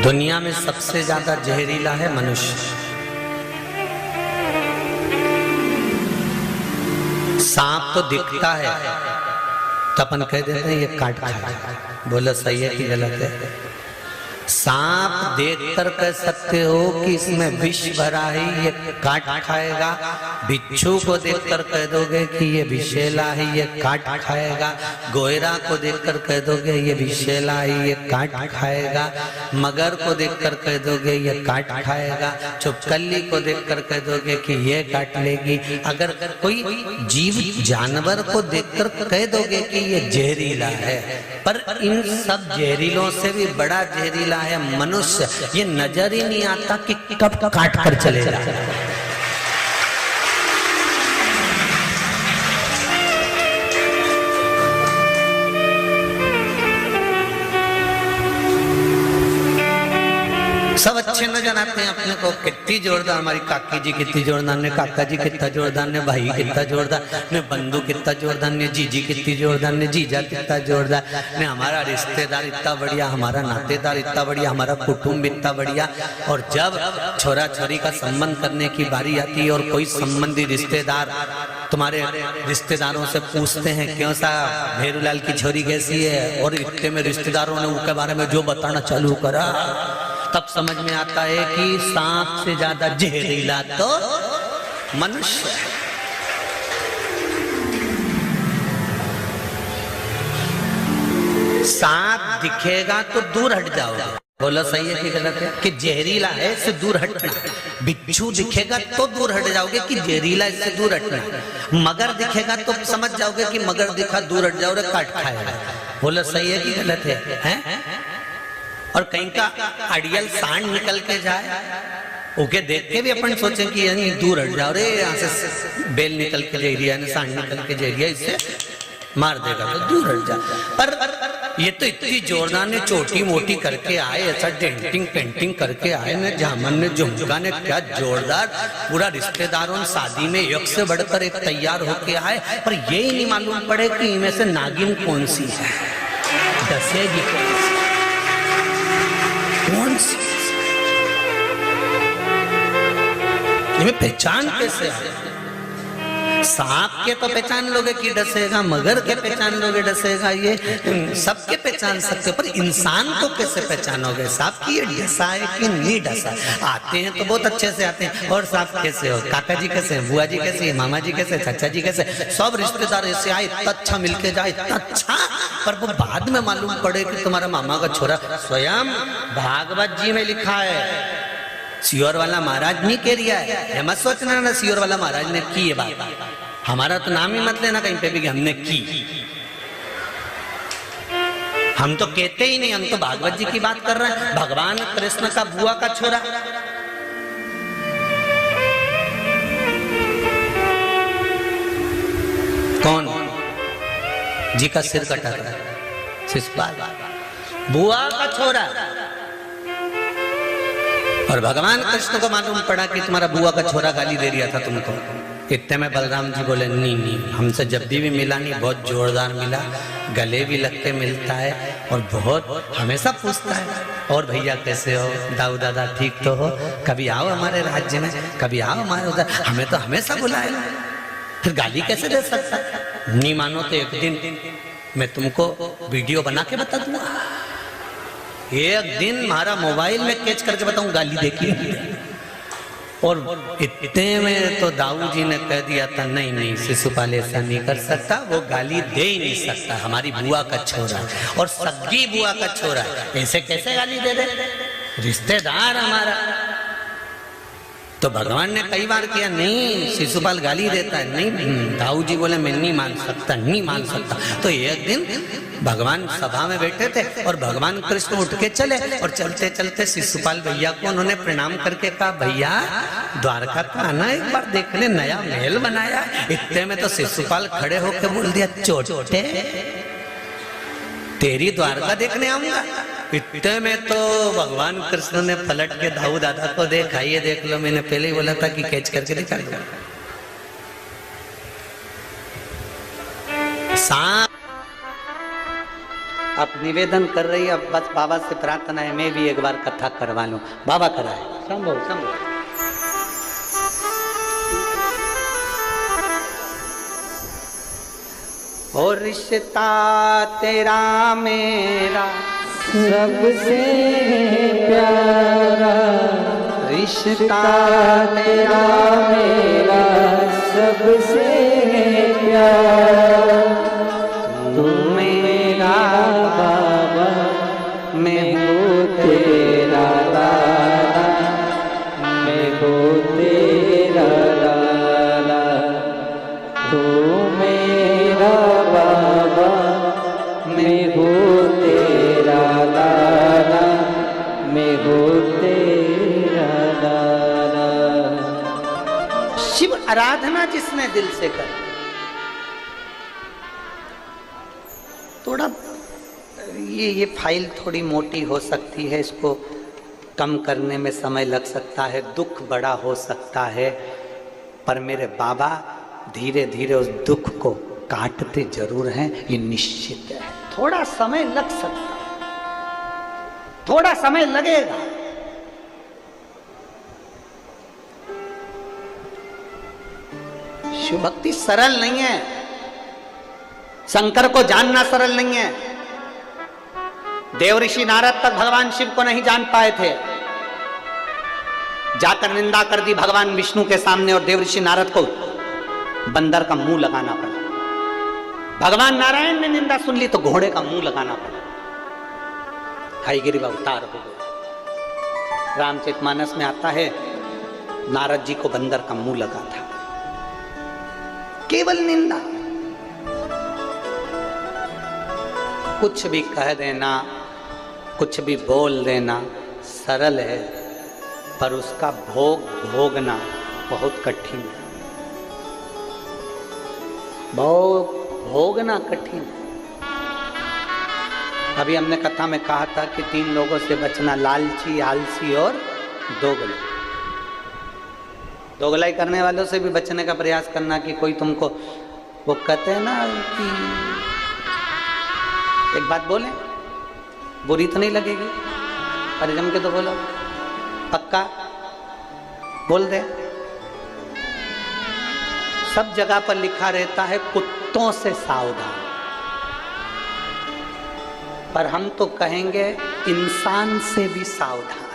दुनिया में सबसे ज्यादा जहरीला है मनुष्य। सांप तो दिखता है तो अपन कह देते हैं ये काट खाएगा। बोलो सही है कि गलत है? सांप देखकर कह सकते हो कि इसमें विष भरा है, ये काट खाएगा। बिच्छू को देखकर कह दोगे कि ये विषैला है, ये काट खाएगा। गोयरा को देखकर कह दोगे ये विषैला है, ये काट खाएगा। मगर को देखकर कह दोगे ये काट खाएगा। चुपकली को देखकर कह दोगे कि ये काट लेगी। अगर कोई जीव जानवर को देखकर कह दोगे कि ये जहरीला है। पर इन सब जहरीलों से भी बड़ा जहरीला है मनुष्य। ये नजर ही नहीं आता कि कब काट कर चलेगा। सब अच्छे नजर आते हैं अपने को, कितनी जोरदार हमारी काकी जी कितनी जोरदार ने, काका जी कितना जोरदार ने, भाई कितना जोरदार ने, बंधु कितना जोरदार ने, जीजी कितनी जोरदार ने, जीजा कितना जोरदार ने, हमारा रिश्तेदार इतना बढ़िया, हमारा नातेदार इतना बढ़िया, हमारा कुटुंब इतना बढ़िया। और जब छोरा छोरी का संबंध करने की बारी आती है और कोई संबंधी रिश्तेदार तुम्हारे रिश्तेदारों से पूछते हैं क्यों सा भेरूलाल की छोरी कैसी है, और इतने में रिश्तेदारों ने उसके बारे में जो बताना चालू करा, तब समझ में आता है कि सांप से ज्यादा जहरीला तो मनुष्य है। सांप दिखेगा तो दूर हट जाओगे। बोलो सही है कि गलत है? कि जहरीला है इससे दूर हटना। बिच्छू दिखेगा तो दूर हट जाओगे कि जहरीला इससे दूर हटना। मगर दिखेगा तो समझ जाओगे कि मगर दिखा दूर हट जाओगे, काट खाएगा। बोलो सही है कि गलत है? और कहीं का अड़ियल सांड निकल के जाए, ओके देख के भी अपन सोचें कि यानी दूर हट जाओ रे, यहाँ से बेल निकल के जा रही है, सांड निकल के जा रही है, इससे मार देगा तो दूर हट जा। पर ये तो इतनी जोरदार ने चोटी मोटी करके आए, ऐसा डेंटिंग पेंटिंग करके आए ने, झामन ने, झुमका ने, क्या जोरदार पूरा रिश्तेदारों शादी में एक से बढ़कर एक तैयार होके आए। पर ये ही नहीं मालूम पड़े कि इनमें से नागिन कौन सी है, दसेगी कौन सी, इन्हें पहचान कैसे है? सांप के तो पहचान लोगे कि डसेगा, मगर के पहचान लोगे डसेगा, ये सबके पहचान सकते हो, पर इंसान को कैसे पहचानोगे? सांप की ये डसा है कि नहीं डसा? आते हैं तो बहुत अच्छे से आते हैं, और सांप कैसे हो, काका जी कैसे हैं, बुआ जी कैसे हैं, मामा जी कैसे, चाचा जी कैसे, सब रिश्तेदार ऐसे आए, इतना अच्छा मिलके जाए, इतना अच्छा, पर वो बाद में मालूम पड़े कि तुम्हारा मामा का छोरा। स्वयं भागवत जी में लिखा है, सियोर वाला महाराज नहीं कह रिया है, मत सोचना ना सियोर वाला महाराज ने की ये बात, हमारा तो नाम ही मत लेना कहीं पे भी कि हमने की। हम तो कहते ही नहीं, हम तो भागवत जी की बात कर रहे हैं। भगवान कृष्ण का बुआ का छोरा, कौन जी का सिर कटा था, शिशुपाल, बुआ का छोरा। और भगवान कृष्ण को मालूम पड़ा कि तुम्हारा बुआ का छोरा गाली दे रहा था तुमको। इतने में बलराम जी बोले नहीं, हमसे जब भी मिला नहीं, बहुत जोरदार मिला, गले भी लग के मिलता है और बहुत हमेशा पूछता है, और भैया कैसे हो, दाऊ दादा ठीक तो हो, कभी आओ हमारे राज्य में, कभी आओ हमारे उधर, हमें तो हमेशा बुलाएगा, फिर गाली कैसे दे सकता? नहीं मानो तो एक दिन मैं तुमको वीडियो बना के बता दूंगा, एक दिन हमारा मोबाइल में कैच करके बताऊं, गाली देखी। और इतने में तो दाऊ जी ने कह दिया था नहीं शिशुपाल ऐसा नहीं कर सकता, वो गाली दे ही नहीं सकता, हमारी बुआ का छोरा और सगी बुआ का छोरा, ऐसे कैसे गाली दे दे, रिश्तेदार हमारा। तो भगवान ने कई बार किया, नहीं शिशुपाल गाली देता है, नहीं, दाऊ जी बोले मैं नहीं मान सकता, नहीं मान सकता। तो एक दिन भगवान सभा में बैठे थे और भगवान कृष्ण उठ के चले, और चलते चलते शिशुपाल भैया को उन्होंने प्रणाम करके कहा, भैया द्वारका तो आना एक बार देखने, नया महल बनाया। इतने में तो शिशुपाल खड़े होकर बोल दिया, चोटे तेरी द्वारका देखने आऊंगा। इतने में तो भगवान कृष्ण ने पलट के दाऊ दादा को देखा, ये देख लो, मैंने पहले ही बोला था कि कैच करके दिखा दो। सांप अब निवेदन कर रही है, अब बस बाबा से प्रार्थना है मैं भी एक बार कथा करवा लूं। बाबा कराए, संभव संभव। और रिश्ता तेरा मेरा सबसे प्यारा, रिश्ता तेरा मेरा सबसे प्यारा, तू मेरा बाबा मैं हूँ तेरा लाला, मैं हूँ तेरा लाला, तू मेरा बाबा मैं हूँ तेरा लाला, मैं हूँ तेरा लाला। शिव आराधना जिसने दिल से कर, थोड़ा ये फाइल थोड़ी मोटी हो सकती है, इसको कम करने में समय लग सकता है, दुख बड़ा हो सकता है, पर मेरे बाबा धीरे धीरे उस दुख को काटते जरूर हैं, ये निश्चित है। थोड़ा समय लग सकता है, थोड़ा समय लगेगा। शिव भक्ति सरल नहीं है, शंकर को जानना सरल नहीं है। देवऋषि नारद तक भगवान शिव को नहीं जान पाए थे, जाकर निंदा कर दी भगवान विष्णु के सामने, और देवऋषि नारद को बंदर का मुंह लगाना पड़ा। भगवान नारायण ने निंदा सुन ली तो घोड़े का मुंह लगाना पड़ा, हयग्रीव अवतार हो गए। रामचरितमानस में आता है, नारद जी को बंदर का मुंह लगा था, केवल निंदा। कुछ भी कह देना, कुछ भी बोल देना सरल है, पर उसका भोग भोगना बहुत कठिन है। भोगना कठिन। अभी हमने कथा में कहा था कि 3 लोगों से बचना, लालची, आलसी और दोगला। दोगलाई करने वालों से भी बचने का प्रयास करना, कि कोई तुमको, वो कहते हैं ना कि एक बात बोले बुरी तो नहीं लगेगी, अरे जम के तो बोलो, पक्का बोल दे, सब जगह पर लिखा रहता है कुत्तों से सावधान, पर हम तो कहेंगे इंसान से भी सावधान।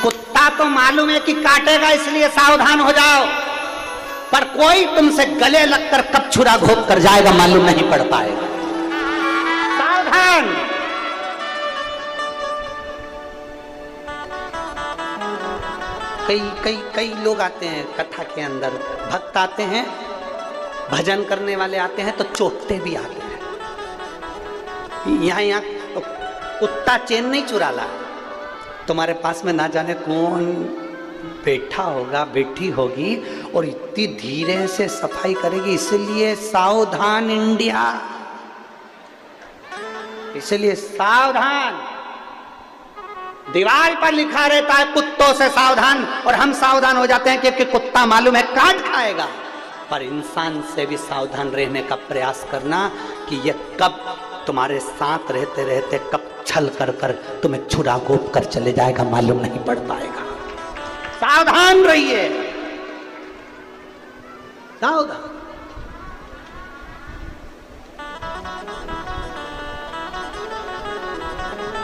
कुत्ता तो मालूम है कि काटेगा इसलिए सावधान हो जाओ, पर कोई तुमसे गले लगकर कब छुरा घोंप कर जाएगा मालूम नहीं पड़ पाएगा। सावधान। कई लोग आते हैं कथा के अंदर, भक्त आते हैं, भजन करने वाले आते हैं तो चोटते भी आते हैं। यहाँ कुत्ता चैन नहीं चुरा ला, तुम्हारे पास में ना जाने कौन बैठा होगा, बैठी होगी और इतनी धीरे से सफाई करेगी। इसलिए सावधान इंडिया, इसलिए सावधान। दीवार पर लिखा रहता है कुत्तों से सावधान, और हम सावधान हो जाते हैं क्योंकि कुत्ता मालूम है काट खाएगा। पर इंसान से भी सावधान रहने का प्रयास करना कि ये कब तुम्हारे साथ रहते रहते कब छल कर कर तुम्हें छुरा घोंप कर चले जाएगा मालूम नहीं पड़ पाएगा। सावधान रहिए, सावधान।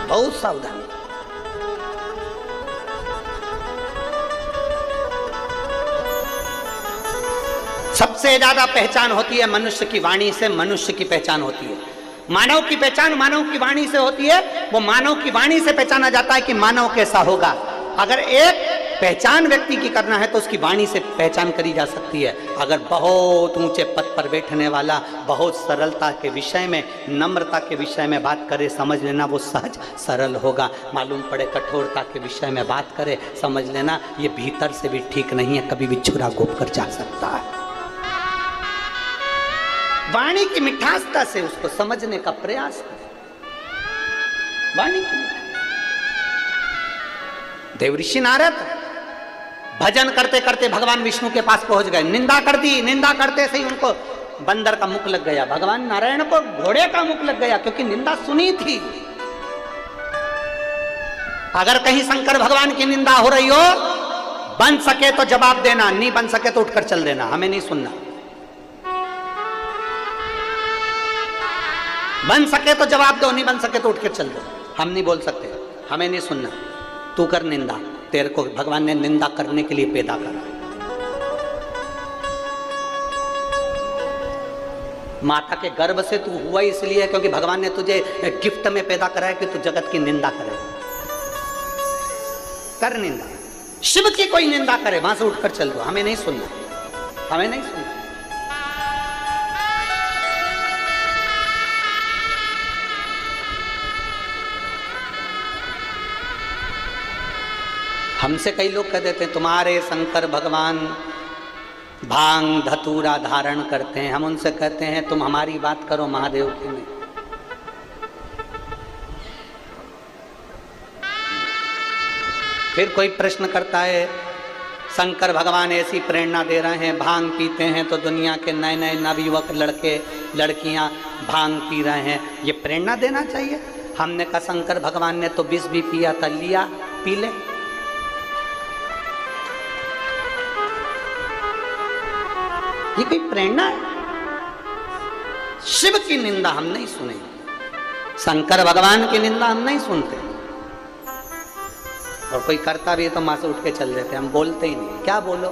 बहुत सावधान। सबसे ज्यादा पहचान होती है मनुष्य की वाणी से, मनुष्य की पहचान होती है। मानव की पहचान मानव की वाणी से होती है। वो मानव की वाणी से पहचाना जाता है कि मानव कैसा होगा। अगर एक पहचान व्यक्ति की करना है तो उसकी वाणी से पहचान करी जा सकती है। अगर बहुत ऊंचे पद पर बैठने वाला बहुत सरलता के विषय में, नम्रता के विषय में बात करे, समझ लेना वो सहज सरल होगा। मालूम पड़े कठोरता के विषय में बात करे, समझ लेना ये भीतर से भी ठीक नहीं है, कभी भी छुरा घोंप कर जा सकता है। वाणी की मिठासता से उसको समझने का प्रयास करें। वाणी की देवऋषि नारद भजन करते करते भगवान विष्णु के पास पहुंच गए। निंदा कर दी, निंदा करते से ही उनको बंदर का मुख लग गया। भगवान नारायण को घोड़े का मुख लग गया क्योंकि निंदा सुनी थी। अगर कहीं शंकर भगवान की निंदा हो रही हो, बन सके तो जवाब देना, नहीं बन सके तो उठकर चल देना, हमें नहीं सुनना। बन सके तो जवाब दो, नहीं बन सके तो उठ के चल दो। हम नहीं बोल सकते, हमें नहीं सुनना। तू कर निंदा, तेरे को भगवान ने निंदा करने के लिए पैदा करा। माता के गर्भ से तू हुआ इसलिए क्योंकि भगवान ने तुझे गिफ्ट में पैदा कराया कि तू जगत की निंदा करे। कर निंदा। शिव की कोई निंदा करे वहां से उठकर चल दो, हमें नहीं सुनना, हमें नहीं सुनना। हमसे कई लोग कह देते हैं तुम्हारे शंकर भगवान भांग धतूरा धारण करते हैं। हम उनसे कहते हैं तुम हमारी बात करो महादेव की नहीं। फिर कोई प्रश्न करता है शंकर भगवान ऐसी प्रेरणा दे रहे हैं, भांग पीते हैं तो दुनिया के नए नए नवयुवक लड़के लड़कियां भांग पी रहे हैं, ये प्रेरणा देना चाहिए। हमने कहा शंकर भगवान ने तो विष भी पिया था, लिया पी ले। ये कोई प्रेरणा है? शिव की निंदा हम नहीं सुनेंगे, शंकर भगवान की निंदा हम नहीं सुनते। और कोई करता भी है तो मां से उठ के चल देते, हम बोलते ही नहीं। क्या बोलो,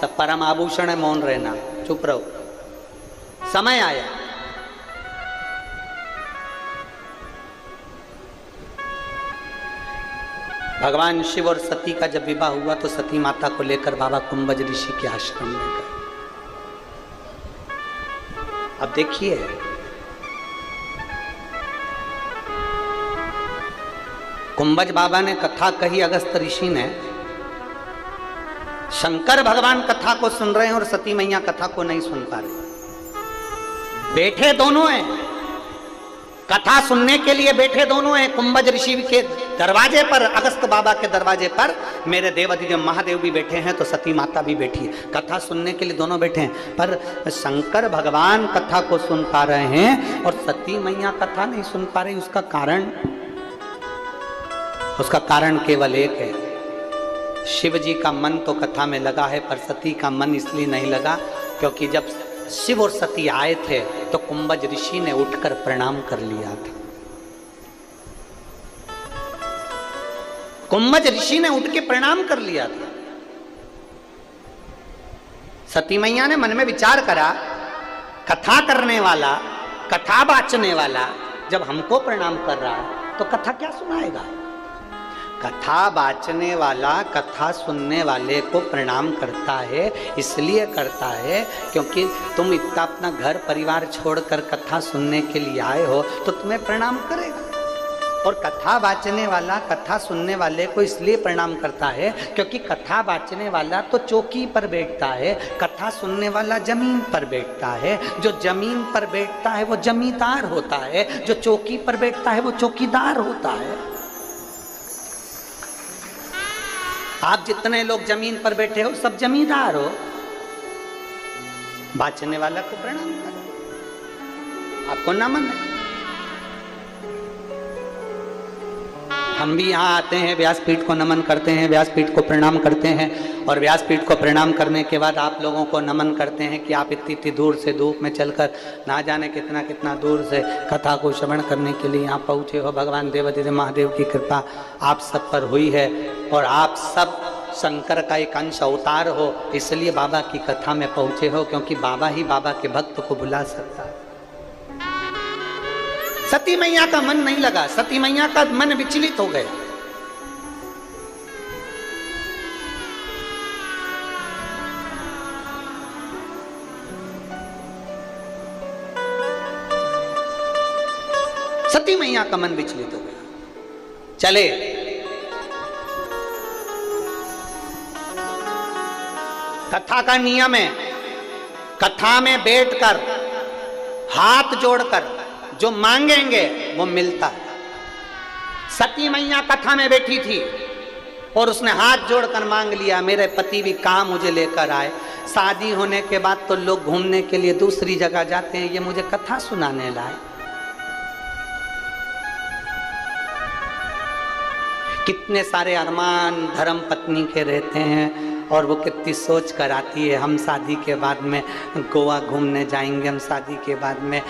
सब परम आभूषण है, मौन रहना, चुप रहो। समय आया भगवान शिव और सती का जब विवाह हुआ तो सती माता को लेकर बाबा कुंभज ऋषि के आश्रम में गए। अब देखिए कुंभज बाबा ने कथा कही, अगस्त ऋषि ने। शंकर भगवान कथा को सुन रहे हैं और सती मैया कथा को नहीं सुन पा रहे। बैठे दोनों हैं, कथा सुनने के लिए बैठे दोनों हैं। कुंभज ऋषि के दरवाजे पर, अगस्त बाबा के दरवाजे पर मेरे देवाधिदेव महादेव भी बैठे हैं, तो सती माता भी बैठी है। कथा सुनने के लिए दोनों बैठे हैं, पर शंकर भगवान कथा को सुन पा रहे हैं और सती मैया कथा नहीं सुन पा रही। उसका कारण केवल एक है, शिव जी का मन तो कथा में लगा है, पर सती का मन इसलिए नहीं लगा क्योंकि जब शिव और सती आए थे तो कुंभज ऋषि ने उठकर प्रणाम कर लिया था। कुंभज ऋषि ने उठ के प्रणाम कर लिया था। सती मैया ने मन में विचार करा, कथा करने वाला, कथा बाचने वाला जब हमको प्रणाम कर रहा है तो कथा क्या सुनाएगा। कथा बाचने वाला कथा सुनने वाले को प्रणाम करता है, इसलिए करता है क्योंकि तुम इतना अपना घर परिवार छोड़कर कथा सुनने के लिए आए हो तो तुम्हें प्रणाम करेगा। और कथा बाचने वाला कथा सुनने वाले को इसलिए प्रणाम करता है क्योंकि कथा बाचने वाला तो चौकी पर बैठता है, कथा सुनने वाला जमीन पर बैठता है। जो जमीन पर बैठता है वो जमींदार होता है, जो चौकी पर बैठता है वो चौकीदार होता है। आप जितने लोग जमीन पर बैठे हो सब जमींदार हो। बाचने वाला को प्रणाम करो, आपको नमन है। हम भी यहाँ आते हैं, व्यासपीठ को नमन करते हैं, व्यासपीठ को प्रणाम करते हैं और व्यासपीठ को प्रणाम करने के बाद आप लोगों को नमन करते हैं कि आप इतनी दूर से धूप में चलकर ना जाने कितना दूर से कथा को श्रवण करने के लिए यहाँ पहुँचे हो। भगवान देवाधिदेव महादेव की कृपा आप सब पर हुई है और आप सब शंकर का एक अंश अवतार हो, इसलिए बाबा की कथा में पहुँचे हो, क्योंकि बाबा ही बाबा के भक्त को बुला सकता है। सती मैया का मन नहीं लगा, सती मैया का मन विचलित हो गया। सती मैया का मन विचलित हो गया। चले कथा का नियम है, कथा में बैठकर हाथ जोड़कर जो मांगेंगे वो मिलता है। सती मैया कथा में बैठी थी और उसने हाथ जोड़कर मांग लिया, मेरे पति भी कहाँ मुझे लेकर आए। शादी होने के बाद तो लोग घूमने के लिए दूसरी जगह जाते हैं, ये मुझे कथा सुनाने लाए। कितने सारे अरमान धर्म पत्नी के रहते हैं और वो कितनी सोच कर आती है, हम शादी के बाद में गोवा घूमने जाएंगे, हम शादी के बाद में